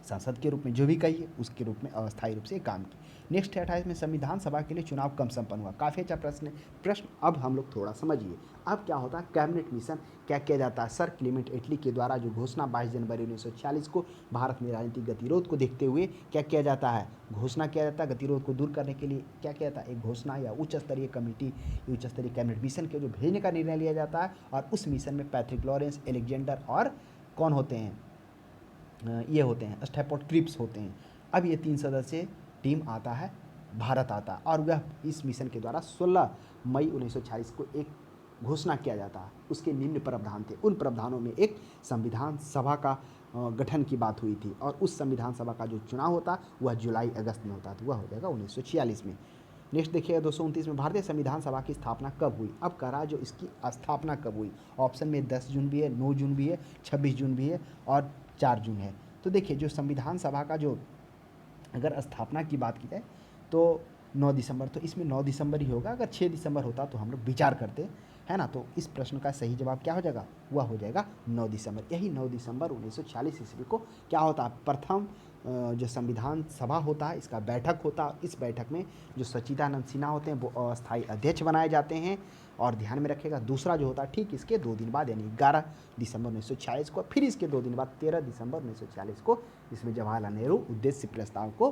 सांसद के रूप में जो भी कहिए उसके रूप में अस्थायी रूप से काम की। नेक्स्ट है 28 में संविधान सभा के लिए चुनाव कब संपन्न हुआ। काफ़ी अच्छा प्रश्न अब हम लोग थोड़ा समझिए। अब क्या होता है, कैबिनेट मिशन क्या किया जाता है, सर क्लेमेंट एटली के द्वारा जो घोषणा 22 जनवरी 1946 को भारत में राजनीतिक गतिरोध को देखते हुए क्या किया जाता है, घोषणा किया जाता है। गतिरोध को दूर करने के लिए क्या किया जाता है, एक घोषणा या उच्च स्तरीय कमेटी, उच्च स्तरीय कैबिनेट मिशन के जो भेजने का निर्णय लिया जाता है। और उस मिशन में पैट्रिक लॉरेंस, एलेक्जेंडर और कौन होते हैं, ये होते हैं स्टेफोर्ड क्रिप्स होते हैं। अब ये 3 सदस्यीय टीम आता है, भारत आता है और वह इस मिशन के द्वारा 16 मई 1946 को एक घोषणा किया जाता है। उसके निम्न प्रावधान थे, उन प्रावधानों में एक संविधान सभा का गठन की बात हुई थी और उस संविधान सभा का जो चुनाव होता वह जुलाई अगस्त में होता, तो वह हो जाएगा 1946 में। नेक्स्ट देखिएगा 229 में भारतीय संविधान सभा की स्थापना कब हुई। अब कह रहा है जो इसकी स्थापना कब हुई, ऑप्शन में 10 जून भी है, 9 जून भी है, 26 जून भी है और 4 जून है। तो देखिए जो संविधान सभा का जो अगर स्थापना की बात की जाए तो 9 दिसंबर, तो इसमें 9 दिसंबर ही होगा। अगर 6 दिसंबर होता तो हम लोग विचार करते, है ना। तो इस प्रश्न का सही जवाब क्या हो जाएगा, वह हो जाएगा 9 दिसंबर। यही 9 दिसंबर 1946 ईस्वी को क्या होता है, प्रथम जो संविधान सभा होता है इसका बैठक होता है। इस बैठक में जो सच्चिदानंद सिन्हा होते हैं वो अस्थायी अध्यक्ष बनाए जाते हैं। और ध्यान में रखिएगा दूसरा जो होता है ठीक इसके 2 दिन बाद यानी 11 दिसंबर 1946 को, फिर इसके 2 दिन बाद 13 दिसंबर 1946 को इसमें जवाहरलाल नेहरू उद्देश्य प्रस्ताव को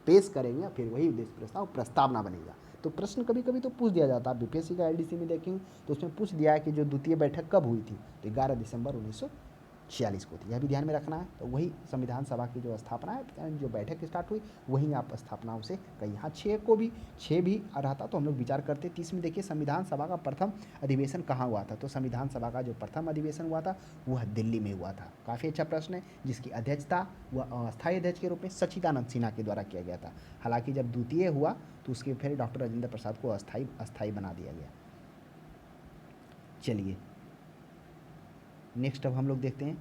पेश करेंगे, फिर वही उद्देश्य प्रस्ताव प्रस्तावना बनेगा। तो प्रश्न कभी कभी तो पूछ दिया जाता है, बीपीएससी का एलडीसी में देखेंगे तो उसमें पूछ दिया है कि जो द्वितीय बैठक कब हुई थी, तो 11 दिसंबर 1946 को थी। यह भी ध्यान में रखना है। तो वही संविधान सभा की जो स्थापना है, जो बैठक स्टार्ट हुई वहीं आप स्थापनाओं से कहीं, हाँ 6 भी रहता तो हम लोग विचार करते। 30 में देखिए संविधान सभा का प्रथम अधिवेशन कहाँ हुआ था, तो संविधान सभा का जो प्रथम अधिवेशन हुआ था वह दिल्ली में हुआ था। काफ़ी अच्छा प्रश्न है, जिसकी अध्यक्षता वह अस्थायी अध्यक्ष के रूप में सच्चिदानंद सिन्हा के द्वारा किया गया था। हालांकि जब द्वितीय हुआ तो उसके फिर डॉक्टर राजेंद्र प्रसाद को अस्थायी बना दिया गया। चलिए नेक्स्ट अब हम लोग देखते हैं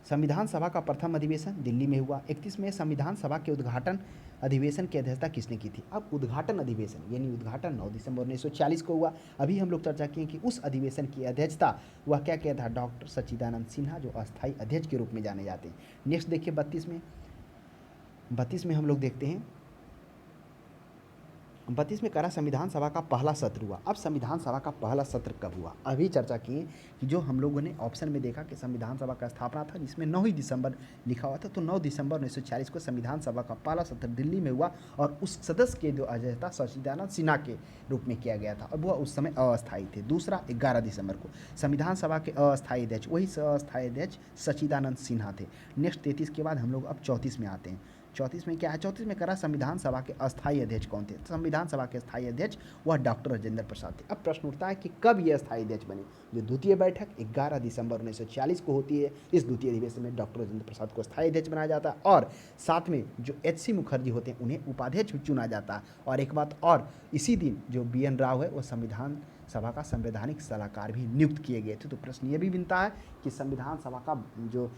संविधान सभा का प्रथम अधिवेशन दिल्ली में हुआ। 31 में संविधान सभा के उद्घाटन अधिवेशन की अध्यक्षता किसने की थी। अब उद्घाटन अधिवेशन यानी उद्घाटन 9 दिसंबर 1946 को हुआ। अभी हम लोग चर्चा किए कि उस अधिवेशन की अध्यक्षता वह क्या किया था, डॉक्टर सच्चिदानंद सिन्हा, जो अस्थायी अध्यक्ष के रूप में जाने जाते हैं। नेक्स्ट देखिए 32 में हम लोग देखते हैं 32 में करा संविधान सभा का पहला सत्र हुआ। अब संविधान सभा का पहला सत्र कब हुआ, अभी चर्चा किए कि जो हम लोगों ने ऑप्शन में देखा कि संविधान सभा का स्थापना था जिसमें 9 ही दिसंबर लिखा हुआ था, तो 9 दिसंबर 1946 को संविधान सभा का पहला सत्र दिल्ली में हुआ और उस सदस्य के जो अध्यक्षता सच्चिदानंद सिन्हा के रूप में किया गया था और वह उस समय अस्थायी थे। दूसरा 11 दिसंबर को संविधान सभा के अस्थायी अध्यक्ष, वही अस्थायी अध्यक्ष सच्चिदानंद सिन्हा थे। नेक्स्ट 33 के बाद हम लोग अब 34 में आते हैं। 34 में क्या है, 34 में करा संविधान सभा के अस्थायी अध्यक्ष कौन थे, तो संविधान सभा के अस्थायी अध्यक्ष वह डॉक्टर राजेंद्र प्रसाद थे। अब प्रश्न उठता है कि कब ये अस्थायी अध्यक्ष बने। जो द्वितीय बैठक 11 दिसंबर 1946 को होती है। इस द्वितीय अधिवेशन में डॉक्टर राजेंद्र प्रसाद को अस्थायी अध्यक्ष बनाया जाता है और साथ में जो HC मुखर्जी होते हैं उन्हें उपाध्यक्ष चुना जाता है। और एक बात और, इसी दिन जो BN राव है वह संविधान सभा का संवैधानिक सलाहकार भी नियुक्त किए गए थे। तो प्रश्न ये भी बनता है कि संविधान सभा का जो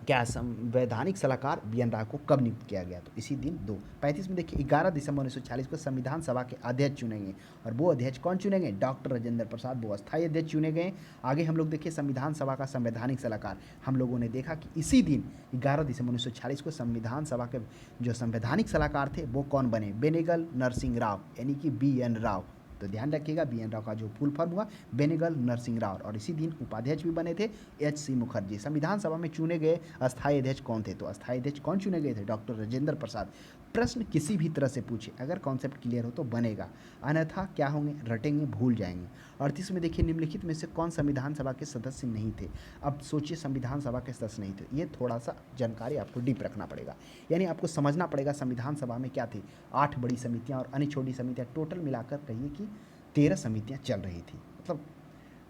क्या संवैधानिक सलाहकार BN राव को कब नियुक्त किया गया, तो इसी दिन 35 में देखिए 11 दिसंबर 1946 को संविधान सभा के अध्यक्ष चुनेंगे और वो अध्यक्ष कौन चुनेंगे, डॉक्टर राजेंद्र प्रसाद, वो अस्थायी अध्यक्ष चुने गए। आगे हम लोग देखिए संविधान सभा का संवैधानिक सलाहकार, हम लोगों ने देखा कि इसी दिन 11 दिसंबर 1946 को संविधान सभा के जो संवैधानिक सलाहकार थे वो कौन बने, बेनेगल नरसिंह राव यानी कि BN राव। तो ध्यान रखिएगा BN राव का जो फुल फॉर्म हुआ बेनेगल नरसिंह राव, और इसी दिन उपाध्यक्ष भी बने थे HC मुखर्जी। संविधान सभा में चुने गए अस्थायी अध्यक्ष कौन थे, तो अस्थायी अध्यक्ष कौन चुने गए थे, डॉक्टर राजेंद्र प्रसाद। प्रश्न किसी भी तरह से पूछे, अगर कॉन्सेप्ट क्लियर हो तो बनेगा, अन्यथा क्या होंगे, रटेंगे, भूल जाएंगे। 38 में देखिए निम्नलिखित में से कौन संविधान सभा के सदस्य नहीं थे। अब सोचिए संविधान सभा के सदस्य नहीं थे, ये थोड़ा सा जानकारी आपको डीप रखना पड़ेगा, यानी आपको समझना पड़ेगा संविधान सभा में क्या थी। 8 बड़ी समितियाँ और अन्य छोटी समितियाँ, टोटल मिलाकर कहिए कि 13 समितियाँ चल रही थी, मतलब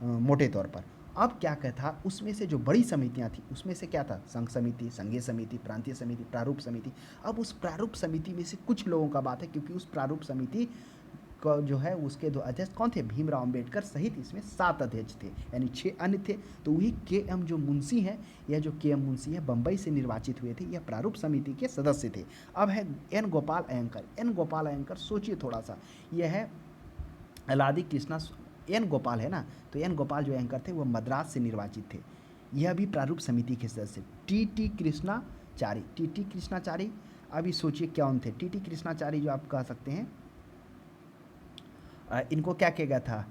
मोटे तौर पर। अब क्या कहता, उसमें से जो बड़ी समितियां थी उसमें से क्या था, संघ समिति, संघीय समिति, प्रांतीय समिति, प्रारूप समिति। अब उस प्रारूप समिति में से कुछ लोगों का बात है, क्योंकि उस प्रारूप समिति का जो है उसके 2 अध्यक्ष कौन थे, भीमराव अंबेडकर सहित इसमें 7 अध्यक्ष थे, यानी 6 अन्य थे। तो वही KM जो मुंशी हैं, यह जो KM मुंशी है बम्बई से निर्वाचित हुए थे, यह प्रारूप समिति के सदस्य थे। अब है N गोपाल अयंकर। N गोपाल अयंकर सोचिए थोड़ा सा, यह है अलादी कृष्णा, N गोपाल है ना, तो N गोपाल जो एंकर थे वो मद्रास से निर्वाचित थे, यह भी प्रारूप समिति के सदस्य। TT कृष्णाचारी, अभी सोचिए कौन थे TT कृष्णाचारी, जो आप कह सकते हैं इनको क्या किया गया था,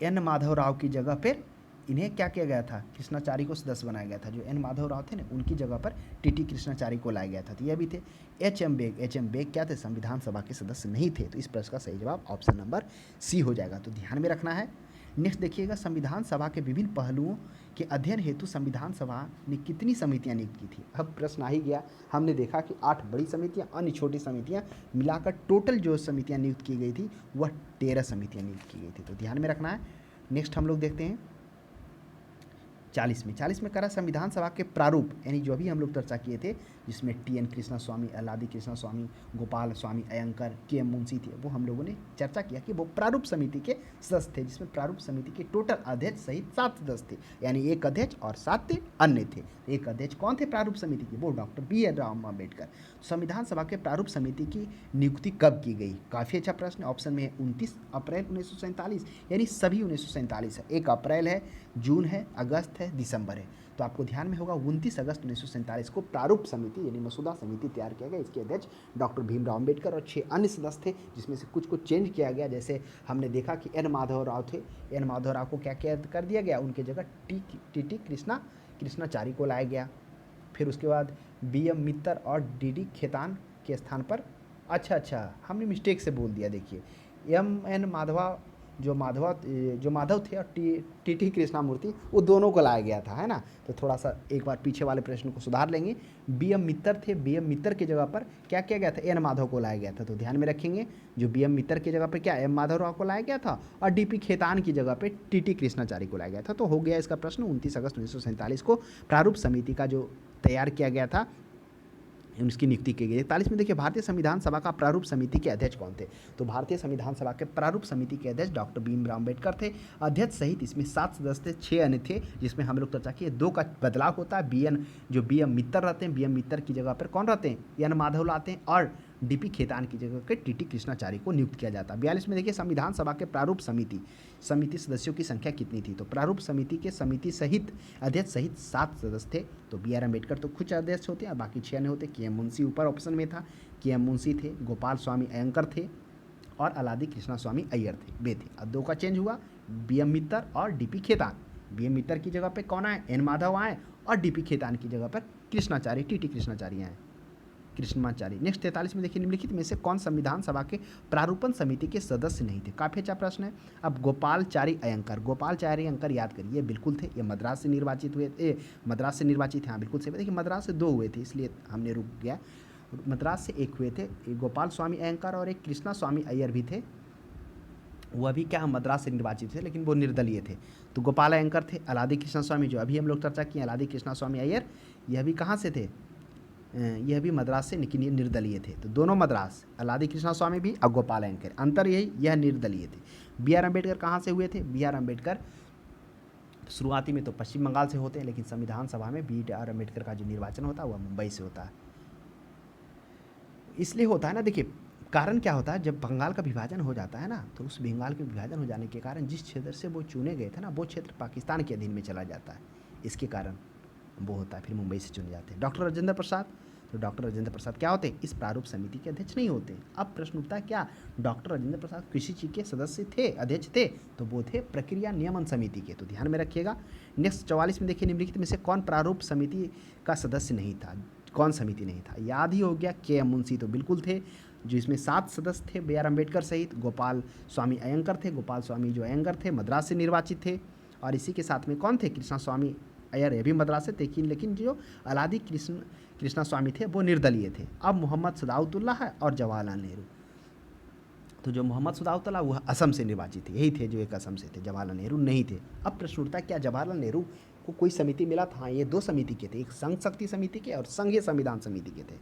N माधव राव की जगह पर इन्हें क्या किया गया था, कृष्णाचारी को सदस्य बनाया गया था। जो N माधव राव थे ना उनकी जगह पर TT कृष्णाचारी को लाया गया था। तो यह भी थे। HM बेग क्या थे, संविधान सभा के सदस्य नहीं थे। तो इस प्रश्न का सही जवाब ऑप्शन नंबर C हो जाएगा, तो ध्यान में रखना है। नेक्स्ट देखिएगा संविधान सभा के विभिन्न पहलुओं के अध्ययन हेतु संविधान सभा ने कितनी समितियां नियुक्त की थी। अब प्रश्न आ ही गया, हमने देखा कि 8 बड़ी समितियां, अन्य छोटी समितियां मिलाकर टोटल जो समितियां नियुक्त की गई थी वह 13 समितियां नियुक्त की गई थी। तो ध्यान में रखना है। नेक्स्ट हम लोग देखते हैं 40 में करा संविधान सभा के प्रारूप, यानी जो भी हम लोग चर्चा किए थे, जिसमें टी.एन. कृष्णा स्वामी, अल्लादी कृष्णा स्वामी, गोपाल स्वामी अयंकर, के.एम. मुंशी थे, वो हम लोगों ने चर्चा किया कि वो प्रारूप समिति के सदस्य थे, जिसमें प्रारूप समिति के टोटल अध्यक्ष सहित 7 सदस्य थे, यानी एक अध्यक्ष और 7 अन्य थे। एक अध्यक्ष कौन थे प्रारूप समिति के? वो डॉक्टर बी.आर. अम्बेडकर। संविधान सभा के प्रारूप समिति की नियुक्ति कब की गई? काफ़ी अच्छा प्रश्न। ऑप्शन में है 29 अप्रैल 1947, यानी सभी 1947 है। 1 अप्रैल है, जून है, अगस्त है, दिसंबर है। तो आपको ध्यान में होगा 29 अगस्त 1947 को प्रारूप समिति यानी मसूदा समिति तैयार किया गया। इसके अध्यक्ष डॉक्टर भीमराव अम्बेडकर और 6 अन्य सदस्य थे, जिसमें से कुछ चेंज किया गया। जैसे हमने देखा कि एन माधव राव थे, एन माधव राव को क्या कर दिया गया? उनके जगह टी कृष्णाचारी को लाया गया। फिर उसके बाद बी.एम. मित्तर और डी.डी. खेतान के स्थान पर, अच्छा हमने मिस्टेक से बोल दिया। देखिए एम.एन. माधवा जो माधव थे और टी कृष्णामूर्ति, वो दोनों को लाया गया था, है ना। तो थोड़ा सा एक बार पीछे वाले प्रश्न को सुधार लेंगे। बी.एम. मित्तर थे, बी.एम. मित्तर की जगह पर क्या किया गया था? एन माधव को लाया गया था। तो ध्यान में रखेंगे, जो बी.एम. मित्तर की जगह पर क्या एम माधव राव को लाया गया था, और डी.पी. खेतान की जगह पर टी कृष्णाचारी को लाया गया था। तो हो गया इसका प्रश्न। 29 अगस्त 1947 को प्रारूप समिति का जो तैयार किया गया था, उसकी नियुक्ति की गई। 41 में देखिए, भारतीय संविधान सभा का प्रारूप समिति के अध्यक्ष कौन थे? तो भारतीय संविधान सभा के प्रारूप समिति के अध्यक्ष डॉक्टर भीमराव अम्बेडकर थे। अध्यक्ष सहित इसमें 7 सदस्य थे, 6 अन्य थे, जिसमें हम लोग चर्चा किए। 2 का बदलाव होता है। बी.एम. मित्तर रहते हैं, बी.एम. मित्तर की जगह पर कौन रहते हैं? एन माधव लाते हैं, और डी.पी. खेतान की जगह के टी कृष्णाचारी को नियुक्त किया जाता है। 42 में देखिए, संविधान सभा के प्रारूप समिति सदस्यों की संख्या कितनी थी? तो प्रारूप समिति के समिति सहित अध्यक्ष सहित 7 सदस्य थे। तो बी.आर. अम्बेडकर तो कुछ अध्यक्ष होते हैं, बाकी 6 अन्य होते। के.एम. मुंशी ऊपर ऑप्शन में था, के.एम. मुंशी थे, गोपाल स्वामी अयंकर थे, और अल्लादी कृष्णा स्वामी अय्यर थे, वे थे। अब 2 का चेंज हुआ, बी.एम. मित्तर और डी.पी. खेतान। बी.एम. मित्तर की जगह पे कौन आए? एन माधव आए, और डी.पी. खेतान की जगह पर कृष्णाचारी, टी कृष्णाचारी आए, कृष्णाचारी। नेक्स्ट 43 में देखिए, निम्नलिखित में से कौन संविधान सभा के प्रारूपण समिति के सदस्य नहीं थे? काफी अच्छा प्रश्न है। अब गोपालचारी अयंकर याद करिए, बिल्कुल थे। ये मद्रास से निर्वाचित हुए, मद्रास से निर्वाचित, हाँ बिल्कुल सही। देखिए मद्रास से 2 हुए थे, इसलिए हमने रुक गया। मद्रास से 1 हुए थे, गोपाल स्वामी अयंकर, और एक कृष्णा स्वामी अय्यर भी थे। वह भी क्या मद्रास से निर्वाचित थे, लेकिन वो निर्दलीय थे। तो गोपाल अयंकर थे, अल्लादी कृष्णा स्वामी जो अभी हम लोग चर्चा किए, अल्लादी कृष्णा स्वामी अय्यर, यह भी कहाँ से थे? यह भी मद्रास से, लेकिन ये निर्दलीय थे। तो दोनों मद्रास, अल्लादी कृष्णा स्वामी भी और गोपाल अयंकर, अंतर यही, यह निर्दलीय थे। बी.आर. अम्बेडकर कहाँ से हुए थे? बी.आर. अम्बेडकर शुरुआती में तो पश्चिम बंगाल से होते हैं, लेकिन संविधान सभा में बी.आर. अम्बेडकर का जो निर्वाचन होता है वह मुंबई से होता है। इसलिए होता है ना, देखिए कारण क्या होता है, जब बंगाल का विभाजन हो जाता है ना, तो उस बंगाल के विभाजन हो जाने के कारण जिस क्षेत्र से वो चुने गए थे ना, वो क्षेत्र पाकिस्तान के अधीन में चला जाता है। इसके कारण वो होता है, फिर मुंबई से चुने जाते हैं। डॉक्टर राजेंद्र प्रसाद, तो डॉक्टर राजेंद्र प्रसाद क्या होते हैं? इस प्रारूप समिति के अध्यक्ष नहीं होते। अब प्रश्न उठता है, क्या डॉक्टर राजेंद्र प्रसाद किसी चीज़ के सदस्य थे, अध्यक्ष थे? तो वो थे प्रक्रिया नियमन समिति के। तो ध्यान में रखिएगा। नेक्स्ट 44 में देखिए, निम्नलिखित में से कौन प्रारूप समिति का सदस्य नहीं था? कौन समिति नहीं था? याद ही हो गया, के.एम. मुंशी तो बिल्कुल थे, जो इसमें 7 सदस्य थे, बी.आर. अम्बेडकर सहित। गोपाल स्वामी अयंकर थे, गोपाल स्वामी जो अयंकर थे मद्रास से निर्वाचित थे। और इसी के साथ में कौन थे? कृष्णा स्वामी अय्यर, ये भी मद्रास से थे, लेकिन जो अल्लादी कृष्णा स्वामी थे वो निर्दलीय थे। अब मोहम्मद सदाउतुल्ला है और जवाहरलाल नेहरू। तो जो मोहम्मद सदाउतुल्ला वह असम से निर्वाचित थे, यही थे जो एक असम से थे, जवाहरलाल नेहरू नहीं थे। अब प्रश्न उठता है, क्या जवाहरलाल नेहरू को कोई समिति मिला था? हाँ, ये 2 समिति के थे, एक संघ शक्ति समिति के और संघीय संविधान समिति के थे,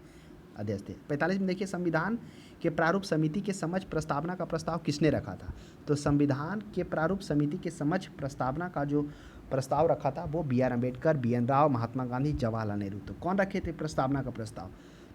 अध्यक्ष थे। 45 में देखिए, संविधान के प्रारूप समिति के समक्ष प्रस्तावना का प्रस्ताव किसने रखा था? तो संविधान के प्रारूप समिति के समक्ष प्रस्तावना का जो प्रस्ताव रखा था वो बी.आर. अम्बेडकर, बी.एन. राव, महात्मा गांधी, जवाहरलाल नेहरू। तो कौन रखे थे प्रस्तावना का प्रस्ताव?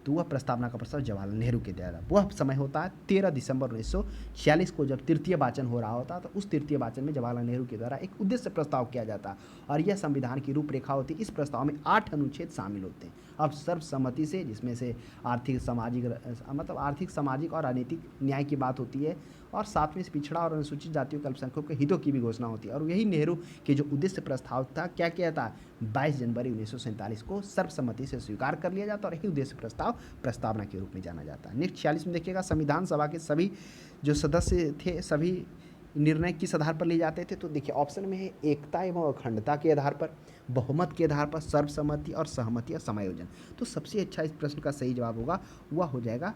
तो वह प्रस्तावना का प्रस्ताव जवाहरलाल नेहरू के द्वारा। वह समय होता है 13 दिसंबर 1946 को, जब तृतीय वाचन हो रहा होता, तो उस तृतीय वाचन में जवाहरलाल नेहरू के द्वारा एक उद्देश्य प्रस्ताव किया जाता और यह संविधान की रूपरेखा होती। इस प्रस्ताव में 8 अनुच्छेद शामिल होते हैं। अब सर्वसम्मति से, जिसमें से आर्थिक सामाजिक और राजनीतिक न्याय की बात होती है, और साथ में पिछड़ा और अनुसूचित जातियों के अल्पसंख्यकों के हितों की भी घोषणा होती है। और यही नेहरू के जो उद्देश्य प्रस्ताव था, क्या किया था? 22 जनवरी 1947 को सर्वसम्मति से स्वीकार कर लिया जाता और यही उद्देश्य प्रस्ताव प्रस्तावना के रूप में जाना जाता है। नेक्स्ट 46 में देखिएगा, संविधान सभा के सभी जो सदस्य थे, सभी निर्णय किस आधार पर लिए जाते थे? तो देखिए ऑप्शन में है एकता एवं अखंडता के आधार पर, बहुमत के आधार पर, सर्वसम्मति और सहमति या समायोजन। तो सबसे अच्छा इस प्रश्न का सही जवाब होगा, वह हो जाएगा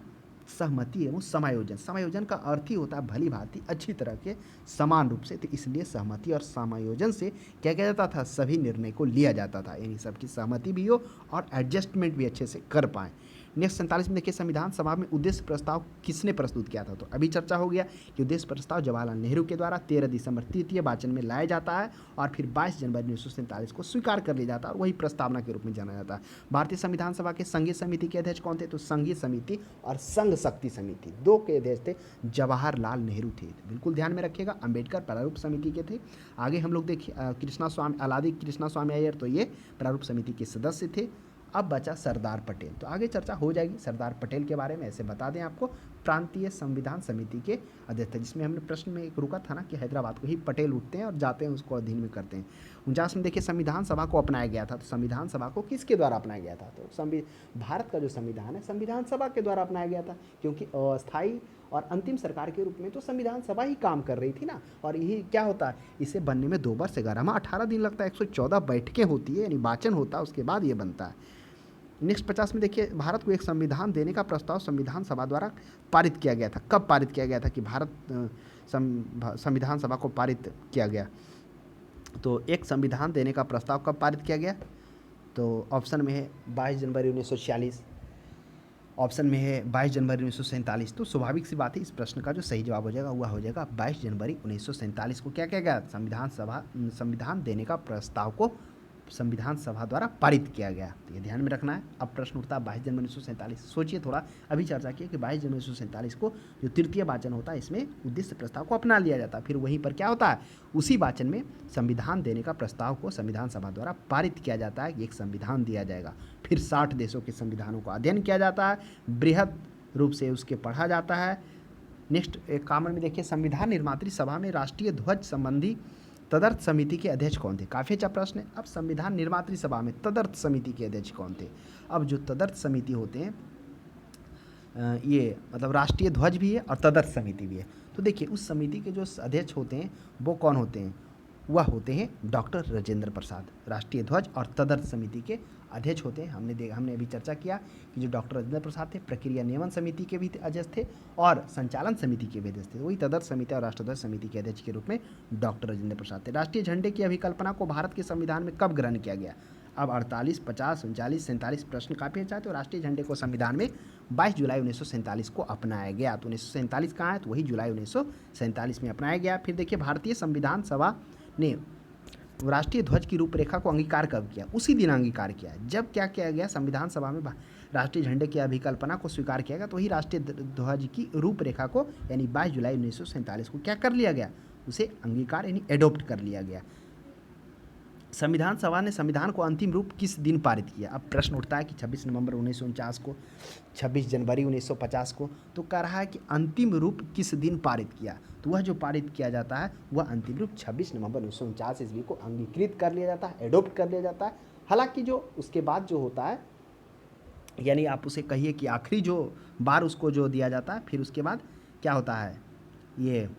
सहमति एवं समायोजन। समायोजन का अर्थ ही होता है भली भांति अच्छी तरह के समान रूप से, तो इसलिए सहमति और समायोजन से क्या किया जाता था, सभी निर्णय को लिया जाता था, यानी सबकी सहमति भी हो और एडजस्टमेंट भी अच्छे से कर पाएँ। नेक्स्ट 47 में देखिए, संविधान सभा में उद्देश्य प्रस्ताव किसने प्रस्तुत किया था, तो अभी चर्चा हो गया कि उद्देश्य प्रस्ताव जवाहरलाल नेहरू के द्वारा 13 दिसंबर तृतीय वाचन में लाया जाता है और फिर 22 जनवरी 1947 को स्वीकार कर लिया जाता है और वही प्रस्तावना के रूप में जाना जाता है। भारतीय संविधान सभा के संघीय समिति के अध्यक्ष कौन थे, तो संघीय समिति और संघ शक्ति समिति दो के अध्यक्ष थे जवाहरलाल नेहरू थे, बिल्कुल ध्यान में रखिएगा। अंबेडकर प्रारूप समिति के थे। आगे हम लोग देखिए कृष्णा स्वामी अलादी कृष्णा स्वामी अय्यर, तो ये प्रारूप समिति के सदस्य थे। अब बचा सरदार पटेल, तो आगे चर्चा हो जाएगी सरदार पटेल के बारे में। ऐसे बता दें आपको, प्रांतीय संविधान समिति के अध्यक्ष थे, जिसमें हमने प्रश्न में एक रुका था ना कि हैदराबाद को ही पटेल उठते हैं और जाते हैं उसको अधीन में करते हैं। 49 में देखिए, संविधान सभा को अपनाया गया था, तो संविधान सभा को किसके द्वारा अपनाया गया था, तो भारत का जो संविधान है संविधान सभा के द्वारा अपनाया गया था, क्योंकि अस्थायी और अंतिम सरकार के रूप में तो संविधान सभा ही काम कर रही थी ना। और यही क्या होता है, इसे बनने में 2 वर्ष 11 माह 18 दिन लगता है, 114 बैठकें होती है, यानी वाचन होता है, उसके बाद ये बनता है। नेक्स्ट 50 में देखिए, भारत को एक संविधान देने का प्रस्ताव संविधान सभा द्वारा पारित किया गया था। कब पारित किया गया था कि भारत संविधान सभा को पारित किया गया, तो एक संविधान देने का प्रस्ताव कब पारित किया गया, तो ऑप्शन में है 22 जनवरी 1946, ऑप्शन में है 22 जनवरी 1947। तो स्वाभाविक सी बात है, इस प्रश्न का जो सही जवाब हो जाएगा वह हो जाएगा 22 जनवरी 1947 को क्या किया गया, संविधान देने का प्रस्ताव को संविधान सभा द्वारा पारित किया गया। तो ये ध्यान में रखना है। अब प्रश्न उठता है 22 जनवरी 1947, सोचिए थोड़ा, अभी चर्चा की कि 22 जनवरी 1947 को जो तृतीय वाचन होता है इसमें उद्देश्य प्रस्ताव को अपना लिया जाता है, फिर वहीं पर क्या होता है, उसी वाचन में संविधान देने का प्रस्ताव को संविधान सभा द्वारा पारित किया जाता है, एक संविधान दिया जाएगा। फिर 60 देशों के संविधानों का अध्ययन किया जाता है, बृहद रूप से उसके पढ़ा जाता है। नेक्स्ट एक कॉमन में देखिए, संविधान निर्मात्री सभा में राष्ट्रीय ध्वज संबंधी तदर्थ समिति के अध्यक्ष कौन थे, काफ़ी अच्छा प्रश्न है। अब संविधान निर्मात्री सभा में तदर्थ समिति के अध्यक्ष कौन थे, अब जो तदर्थ समिति होते हैं ये मतलब राष्ट्रीय ध्वज भी है और तदर्थ समिति भी है। तो देखिए उस समिति के जो अध्यक्ष होते हैं वो कौन होते हैं, वह होते हैं डॉक्टर राजेंद्र प्रसाद। राष्ट्रीय ध्वज और तदर्थ समिति के अध्यक्ष होते हैं। हमने अभी चर्चा किया कि जो डॉक्टर राजेंद्र प्रसाद थे प्रक्रिया नियमन समिति के भी अध्यक्ष थे और संचालन समिति के भी अध्यक्ष थे। वही तदर्थ समिति और राष्ट्रध्वज समिति के अध्यक्ष के रूप में डॉक्टर राजेंद्र प्रसाद थे। राष्ट्रीय झंडे की अभिकल्पना को भारत के संविधान में कब ग्रहण किया गया, अब 48, 50, 39, 47 प्रश्न काफ़ी अच्छा है। तो राष्ट्रीय झंडे को संविधान में 22 जुलाई 1947 को अपनाया गया। तो 1947 कहाँ है, तो वही जुलाई 1947 में अपनाया गया। फिर देखिए भारतीय संविधान सभा ने राष्ट्रीय ध्वज की रूपरेखा को अंगीकार कब किया, उसी दिन अंगीकार किया जब क्या किया गया, संविधान सभा में राष्ट्रीय झंडे की अभिकल्पना को स्वीकार किया गया। तो वही राष्ट्रीय ध्वज की रूपरेखा को यानी 22 जुलाई 1947 को क्या कर लिया गया, उसे अंगीकार यानी एडोप्ट कर लिया गया। संविधान सभा ने संविधान को अंतिम रूप किस दिन पारित किया, अब प्रश्न उठता है कि 26 नवंबर 1949 को, 26 जनवरी 1950 को, तो कह रहा है कि अंतिम रूप किस दिन पारित किया, तो वह जो पारित किया जाता है वह अंतिम रूप 26 नवंबर 1949 ईस्वी को अंगीकृत कर लिया जाता है, एडोप्ट कर लिया जाता है। हालांकि जो उसके बाद जो होता है, यानी आप उसे कहिए कि आखिरी जो बार उसको जो दिया जाता है, फिर उसके बाद क्या होता है, ये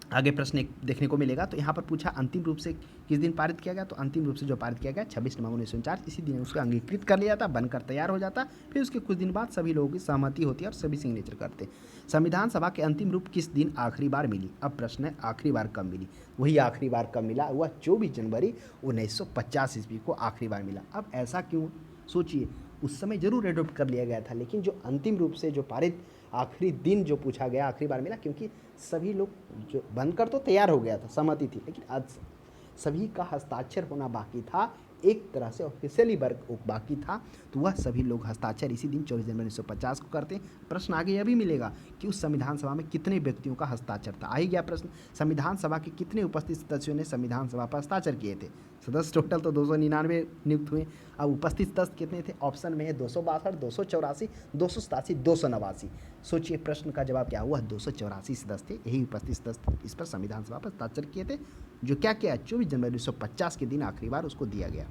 आगे प्रश्न देखने को मिलेगा। तो यहाँ पर पूछा अंतिम रूप से किस दिन पारित किया गया, तो अंतिम रूप से जो पारित किया गया 26 नवंबर 1949, इसी दिन उसको अंगीकृत कर लिया जाता, बनकर तैयार हो जाता। फिर उसके कुछ दिन बाद सभी लोगों की सहमति होती है और सभी सिग्नेचर करते। संविधान सभा के अंतिम रूप किस दिन आखिरी बार मिली, अब प्रश्न है आखिरी बार कब मिली, वही आखिरी बार कब मिला, वह 24 जनवरी 1950 ईस्वी को आखिरी बार मिला। अब ऐसा क्यों, सोचिए उस समय जरूर एडोप्ट कर लिया गया था, लेकिन जो अंतिम रूप से जो पारित आखिरी दिन जो पूछा गया आखिरी बार मिला, क्योंकि सभी लोग जो बनकर तो तैयार हो गया था, सहमति थी, लेकिन आज सभी का हस्ताक्षर होना बाकी था, एक तरह से ऑफिशियली वर्क बाकी था, तो वह सभी लोग हस्ताक्षर इसी दिन 24 जनवरी 1950 को करते हैं। प्रश्न आगे यह भी मिलेगा कि उस संविधान सभा में कितने व्यक्तियों का हस्ताक्षर था, आ ही गया प्रश्न। संविधान सभा के कितने उपस्थित सदस्यों ने संविधान सभा पर हस्ताक्षर किए थे, सदस्य टोटल तो 299 नियुक्त हुए। अब उपस्थित सदस्य कितने थे, ऑप्शन में है 262, 284, 287, 289। सोचिए प्रश्न का जवाब क्या हुआ, 284 सदस्य थे, यही उपस्थित सदस्य इस पर संविधान सभा पर हस्ताक्षर किए थे, जो क्या किया 24 जनवरी 1950 के दिन आखिरी बार उसको दिया गया।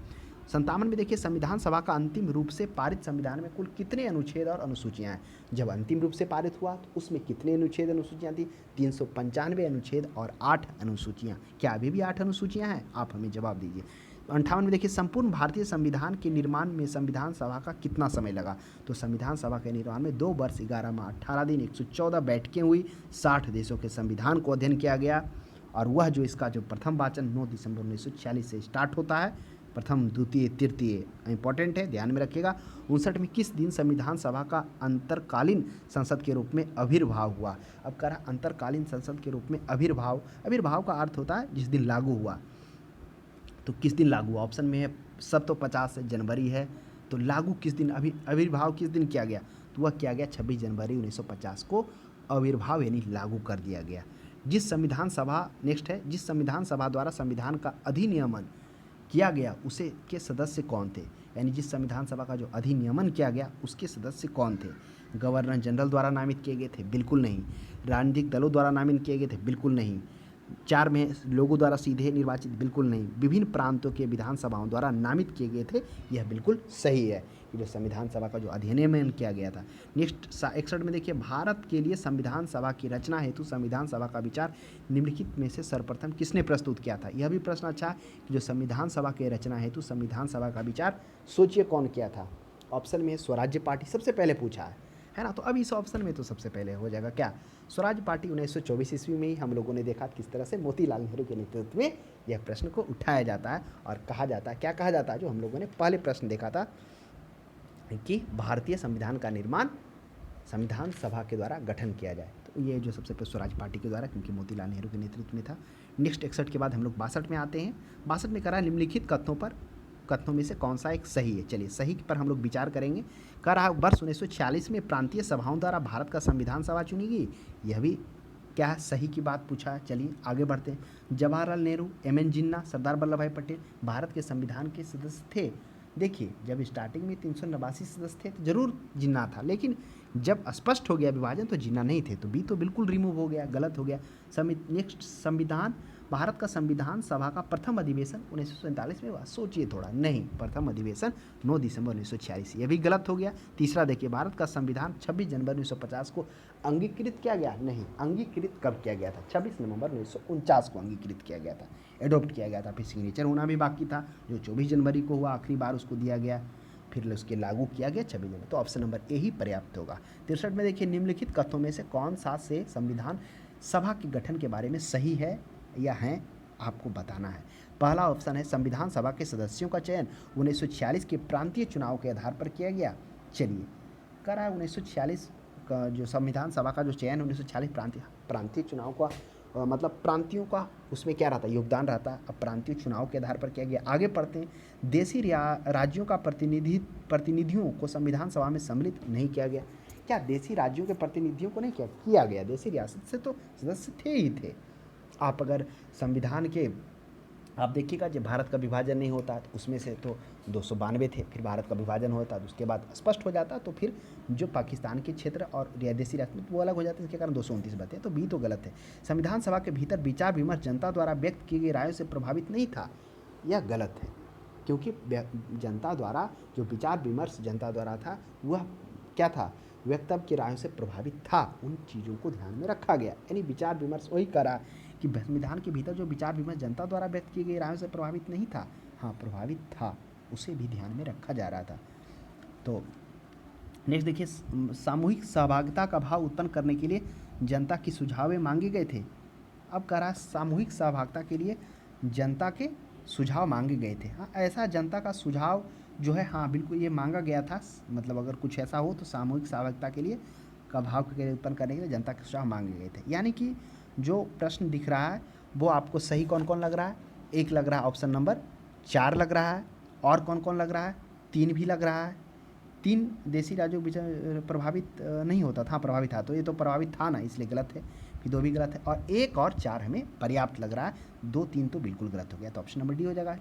57 में देखिए संविधान सभा का अंतिम रूप से पारित संविधान में कुल कितने अनुच्छेद और अनुसूचियां हैं, जब अंतिम रूप से पारित हुआ तो उसमें कितने अनुच्छेद अनुसूचियां थी, 395 अनुच्छेद और 8 अनुसूचियां। क्या अभी भी 8 अनुसूचियां हैं, आप हमें जवाब दीजिए। 58 में देखिए, संपूर्ण भारतीय संविधान के निर्माण में संविधान सभा का कितना समय लगा? तो संविधान सभा के निर्माण में 2 वर्ष 11 माह 18 दिन 114 बैठकें हुई, 60 देशों के संविधान को अध्ययन किया गया। और वह जो इसका जो प्रथम वाचन 9 दिसंबर 1946 से स्टार्ट होता है। प्रथम, द्वितीय, तृतीय इंपॉर्टेंट है, ध्यान में रखिएगा। 59 में किस दिन संविधान सभा का अंतरकालीन संसद के रूप में आविर्भाव हुआ? अब कह रहा अंतरकालीन संसद के रूप में आविर्भाव, आविर्भाव का अर्थ होता है जिस दिन लागू हुआ। तो किस दिन लागू हुआ? ऑप्शन में है, सब तो 50 जनवरी है, तो लागू किस दिन, आविर्भाव किस दिन किया गया? तो वह किया गया 26 जनवरी 1950 को आविर्भाव यानी लागू कर दिया गया। जिस संविधान सभा, नेक्स्ट है, जिस संविधान सभा द्वारा संविधान का अधिनियमन किया गया उसे के सदस्य कौन थे? यानी जिस संविधान सभा का जो अधिनियमन किया गया उसके सदस्य कौन थे? गवर्नर जनरल द्वारा नामित किए गए थे? बिल्कुल नहीं। राजनीतिक दलों द्वारा नामित किए गए थे? बिल्कुल नहीं। 4 में लोगों द्वारा सीधे निर्वाचित? बिल्कुल नहीं। विभिन्न प्रांतों के विधानसभाओं द्वारा नामित किए गए थे? यह बिल्कुल सही है कि जो संविधान सभा का जो अधिनियमन किया गया था। नेक्स्ट 61 में देखिए, भारत के लिए संविधान सभा की रचना हेतु संविधान सभा का विचार निम्नलिखित में से सर्वप्रथम किसने प्रस्तुत किया था? यह भी प्रश्न अच्छा है कि जो संविधान सभा की रचना हेतु संविधान सभा का विचार, सोचिए कौन किया था? ऑप्शन में स्वराज्य पार्टी सबसे पहले पूछा है ना। तो अब इस ऑप्शन में तो सबसे पहले हो जाएगा क्या? स्वराज पार्टी 1924 ईस्वी में ही हम लोगों ने देखा किस तरह से मोतीलाल नेहरू के नेतृत्व में यह प्रश्न को उठाया जाता है और कहा जाता है, क्या कहा जाता है, जो हम लोगों ने पहले प्रश्न देखा था कि भारतीय संविधान का निर्माण संविधान सभा के द्वारा गठन किया जाए। तो ये जो सबसे पहले स्वराज पार्टी के द्वारा, क्योंकि मोतीलाल नेहरू के नेतृत्व में था। नेक्स्ट 61 के बाद हम लोग 62 में आते हैं। 62 में करा निम्नलिखित कथनों में से कौन सा एक सही है? चलिए, सही पर हम लोग विचार करेंगे। कह रहा वर्ष 1946 में प्रांतीय सभाओं द्वारा भारत का संविधान सभा चुनी गई। यह भी क्या है, सही की बात पूछा है। चलिए आगे बढ़ते हैं। जवाहरलाल नेहरू, एम.एन. जिन्ना, सरदार वल्लभ भाई पटेल भारत के संविधान के सदस्य थे। देखिए, जब स्टार्टिंग में 389 सदस्य थे तो जरूर जिन्ना था, लेकिन जब स्पष्ट हो गया विभाजन तो जिन्ना नहीं थे, तो बी तो बिल्कुल रिमूव हो गया, गलत हो गया। नेक्स्ट, संविधान, भारत का संविधान सभा का प्रथम अधिवेशन 1947 में हुआ। सोचिए थोड़ा, नहीं, प्रथम अधिवेशन 9 दिसंबर 1946, यह भी गलत हो गया। तीसरा देखिए, भारत का संविधान 26 जनवरी 1950 को अंगीकृत किया गया? नहीं, अंगीकृत कब किया गया था? 26 नवंबर 1949 को अंगीकृत किया गया था, एडॉप्ट किया गया था। फिर सिग्नेचर होना भी बाकी था, जो 24 जनवरी को हुआ, आखिरी बार उसको दिया गया, फिर उसके लागू किया गया 26 जनवरी। तो ऑप्शन नंबर ए ही पर्याप्त होगा। 63 में देखिए, निम्नलिखित कथनों में से कौन सा से संविधान सभा के गठन के बारे में सही है या हैं, आपको बताना है। पहला ऑप्शन है, संविधान सभा के सदस्यों का चयन 1946 के प्रांतीय चुनाव के आधार पर किया गया। चलिए, करा 1946 का जो संविधान सभा का जो चयन 1946 प्रांतीय चुनाव का मतलब प्रांतियों का उसमें क्या रहता है, योगदान रहता है। अब प्रांतीय चुनाव के आधार पर किया गया। आगे पढ़ते हैं। देशी राज्यों का प्रतिनिधियों को संविधान सभा में सम्मिलित नहीं किया गया। क्या देशी राज्यों के प्रतिनिधियों को नहीं किया गया? देशी रियासत से तो सदस्य थे ही थे। आप अगर संविधान के आप देखिएगा, जब भारत का विभाजन नहीं होता तो उसमें से तो 292 थे, फिर भारत का विभाजन होता तो उसके बाद स्पष्ट हो जाता, तो फिर जो पाकिस्तान के क्षेत्र और देशी रियासत वो अलग हो जाते, इसके कारण 229 बचे। तो बी तो गलत है। संविधान सभा के भीतर विचार विमर्श जनता द्वारा व्यक्त की गई रायों से प्रभावित नहीं था, यह गलत है, क्योंकि जनता द्वारा जो विचार विमर्श जनता द्वारा था वह क्या था, वक्तव्य की रायों से प्रभावित था। उन चीज़ों को ध्यान में रखा गया, यानी विचार विमर्श वही करा कि संविधान के भीतर जो विचार विमर्श जनता द्वारा व्यक्त की गई रायों से प्रभावित नहीं था, हाँ प्रभावित था, उसे भी ध्यान में रखा जा रहा था। तो नेक्स्ट देखिए, सामूहिक सहभागिता का भाव उत्पन्न करने के लिए जनता की सुझाव मांगे गए थे। अब कह रहा सामूहिक सहभागिता के लिए जनता के सुझाव मांगे गए थे। हाँ, ऐसा जनता का सुझाव जो है, हाँ बिल्कुल ये मांगा गया था। मतलब अगर कुछ ऐसा हो तो सामूहिक सहभागिता के लिए का भाव के उत्पन्न करने के लिए जनता के सुझाव मांगे गए थे। यानी कि जो प्रश्न दिख रहा है वो आपको सही कौन कौन लग रहा है? एक लग रहा है ऑप्शन नंबर 4 लग रहा है, और कौन कौन लग रहा है? 3 भी लग रहा है। 3 देशी राज्यों के बीच प्रभावित नहीं होता था, प्रभावित था, तो ये तो प्रभावित था ना, इसलिए गलत है। फिर 2 भी गलत है, और 1 और 4 हमें पर्याप्त लग रहा है। 2 3 तो बिल्कुल गलत हो गया, तो ऑप्शन नंबर डी हो जाएगा।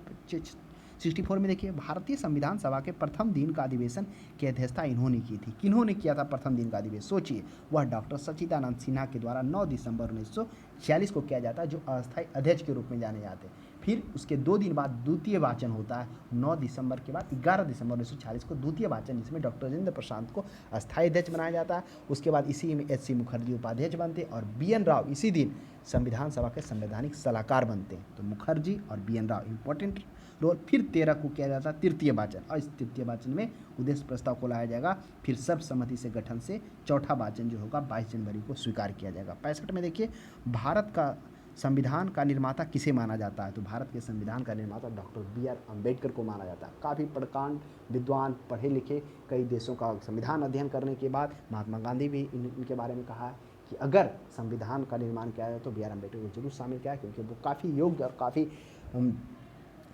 64 में देखिए, भारतीय संविधान सभा के प्रथम दिन का अधिवेशन की अध्यक्षता इन्होंने की थी। किन्होंने किया था प्रथम दिन का अधिवेशन? सोचिए, वह डॉक्टर सच्चिदानंद सिन्हा के द्वारा 9 दिसंबर 1946 को किया जाता है, जो अस्थायी अध्यक्ष के रूप में जाने जाते हैं। फिर उसके 2 दिन बाद द्वितीय वाचन होता है। 9 दिसंबर के बाद 11 दिसंबर 1946 को द्वितीय वाचन, जिसमें डॉक्टर राजेंद्र प्रसाद को अस्थायी अध्यक्ष बनाया जाता है। उसके बाद इसी में एच.सी. मुखर्जी उपाध्यक्ष बनते और बी.एन. राव इसी दिन संविधान सभा के संवैधानिक सलाहकार बनते हैं। तो मुखर्जी और बी.एन. Rao important role. फिर 13 को किया जाता है तृतीय वाचन, और इस तृतीय वाचन में उद्देश्य प्रस्ताव को लाया जाएगा। फिर सर्वसम्मति से गठन से चौथा वाचन जो होगा 22 जनवरी को स्वीकार किया जाएगा। 65 में देखिए भारत का संविधान का निर्माता किसे माना जाता है, तो भारत के संविधान का निर्माता डॉक्टर बी.आर. अम्बेडकर को माना जाता है। काफ़ी प्रकांड विद्वान पढ़े लिखे, कई देशों का संविधान अध्ययन करने के बाद महात्मा गांधी भी इनके बारे में कहा है कि अगर संविधान का निर्माण किया जाए तो बी.आर. अम्बेडकर को जरूर शामिल किया है, क्योंकि वो काफ़ी योग्य और काफ़ी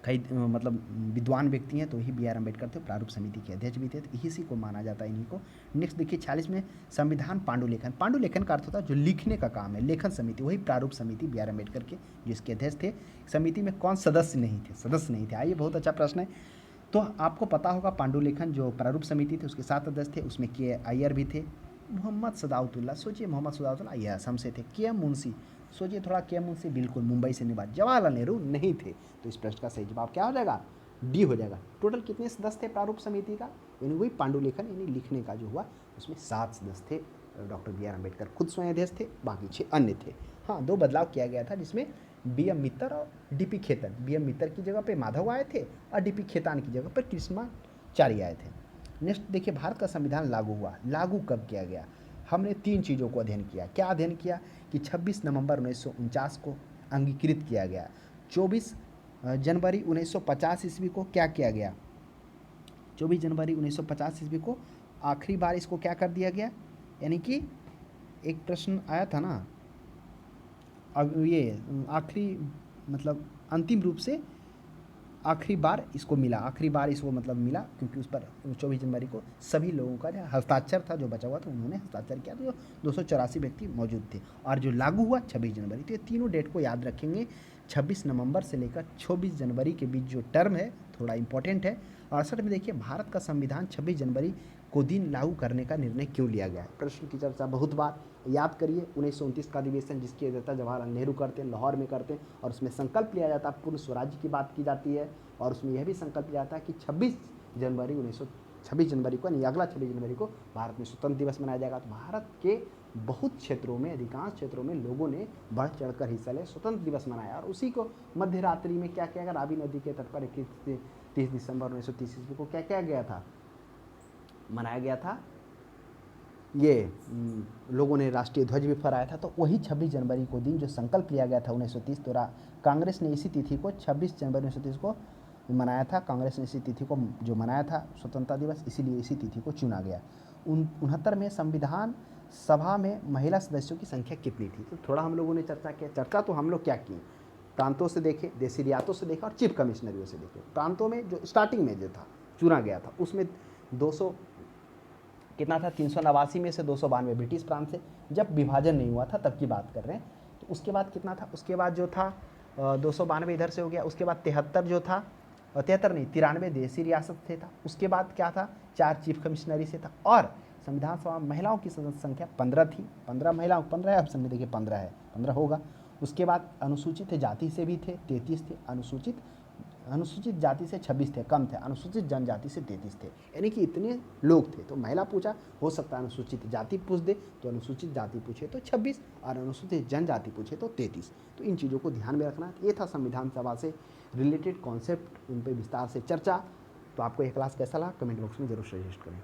कई मतलब विद्वान व्यक्ति हैं, तो ही बी.आर. अम्बेडकर थे। प्रारूप समिति के अध्यक्ष भी थे, तो इसी को माना जाता है इन्हीं को। नेक्स्ट देखिए 46 में संविधान पांडुलेखन। पांडुलेखन का अर्थ होता है जो लिखने का काम है, लेखन समिति, वही प्रारूप समिति बी.आर. अम्बेडकर के जिसके अध्यक्ष थे। समिति में कौन सदस्य नहीं थे? आइए, बहुत अच्छा प्रश्न है। तो आपको पता होगा पांडुलेखन जो प्रारूप समिति थी उसके 7 सदस्य थे, उसमें के अय्यर भी थे, मोहम्मद सदाउतुल्ला, सोचिए मोहम्मद सदाउतुल्ला ये असम से थे, के एम मुंशी, सोचिए थोड़ा के एम मुंशी बिल्कुल मुंबई से निवासी, जवाहरलाल नेहरू नहीं थे। तो इस प्रश्न का सही जवाब क्या हो जाएगा? डी हो जाएगा। टोटल कितने सदस्य थे प्रारूप समिति का? यानी वही पांडुलेखन यानी लिखने का जो हुआ उसमें 7 सदस्य थे। Doctor B R. अम्बेडकर खुद स्वयं अध्यक्ष थे, बाकी 6 अन्य थे। हाँ, 2 बदलाव किया गया था, जिसमें बी.एम. मित्तर और डी.पी. खेतान, बी.एम. मित्तर की जगह पे माधव आए थे और डी.पी. खेतान की जगह पर कृष्णाचार्य आए थे। नेक्स्ट देखिए भारत का संविधान लागू हुआ, लागू कब किया गया? हमने 3 चीज़ों को अध्ययन किया। क्या अध्ययन किया? कि 26 नवंबर 1949 को अंगीकृत किया गया। 24 जनवरी 1950 ईस्वी को क्या किया गया? 24 जनवरी 1950 ईस्वी को आखिरी बार इसको क्या कर दिया गया? यानी कि एक प्रश्न आया था ना, अब ये आखिरी मतलब अंतिम रूप से आखिरी बार इसको मिला, मिला, क्योंकि उस पर 24 जनवरी को सभी लोगों का जो हस्ताक्षर था, जो बचा हुआ था, उन्होंने हस्ताक्षर किया, तो 284 व्यक्ति मौजूद थे। और जो लागू हुआ 26 जनवरी। तो ये तीनों डेट को याद रखेंगे। 26 नवंबर से लेकर 24 जनवरी के बीच जो टर्म है थोड़ा इंपॉर्टेंट है। 68 में देखिए भारत का संविधान 26 जनवरी को दिन लागू करने का निर्णय क्यों लिया गया? प्रश्न की चर्चा बहुत बार याद करिए। 1929 का अधिवेशन जिसकी अध्यक्षता जवाहरलाल नेहरू करते हैं, लाहौर में करते हैं, और उसमें संकल्प लिया जाता है, पूर्ण स्वराज्य की बात की जाती है, और उसमें यह भी संकल्प लिया जाता है कि 26 जनवरी को यानी अगला 26 जनवरी को भारत में स्वतंत्र दिवस मनाया जाएगा। तो भारत के बहुत क्षेत्रों में, अधिकांश क्षेत्रों में लोगों ने बढ़ चढ़कर हिस्सा लिया, स्वतंत्र दिवस मनाया। और उसी को मध्य रात्रि में क्या किया गया? रावी नदी के तट पर 30 दिसंबर 1930 ईस्वी को क्या किया गया था? मनाया गया था। ये लोगों ने राष्ट्रीय ध्वज भी फहराया था। तो वही 26 जनवरी को दिन जो संकल्प लिया गया था 1930, तो कांग्रेस ने इसी तिथि को 26 जनवरी 1930 को मनाया था। कांग्रेस ने इसी तिथि को जो मनाया था स्वतंत्रता दिवस, इसीलिए इसी तिथि को चुना गया। 69 में संविधान सभा में महिला सदस्यों की संख्या कितनी थी? तो थोड़ा हम लोगों ने चर्चा किया। चर्चा तो हम लोग क्या किए? प्रांतों से देखे, देसी रियासतों से देखा और चीफ कमिश्नरियों से देखे। प्रांतों में जो स्टार्टिंग में जो था चुना गया था उसमें 200 कितना था? 389 में से 292 ब्रिटिश प्रांत से, जब विभाजन नहीं हुआ था तब की बात कर रहे हैं। तो उसके बाद कितना था? उसके बाद जो था 292 इधर से हो गया। उसके बाद 73 जो था, 73 नहीं 93 देसी रियासत से था। उसके बाद क्या था? 4 चीफ कमिश्नरी से था। और संविधान सभा में महिलाओं की सदस्य संख्या 15 थी। 15 महिलाओं, 15 है ऑप्शन में, देखिए 15 है, 15 होगा। उसके बाद अनुसूचित जाति से भी थे, 33 थे। अनुसूचित जाति से 26 थे, कम थे। अनुसूचित जनजाति से 33 थे, यानी कि इतने लोग थे। तो महिला पूछा, हो सकता है अनुसूचित जाति पूछ दे, तो अनुसूचित जाति पूछे तो 26 और अनुसूचित जनजाति पूछे तो 33। तो इन चीज़ों को ध्यान में रखना। ये था संविधान सभा से रिलेटेड कॉन्सेप्ट, उन पर विस्तार से चर्चा। तो आपको यह क्लास कैसा लगा कमेंट बॉक्स में जरूर सजेस्ट करें।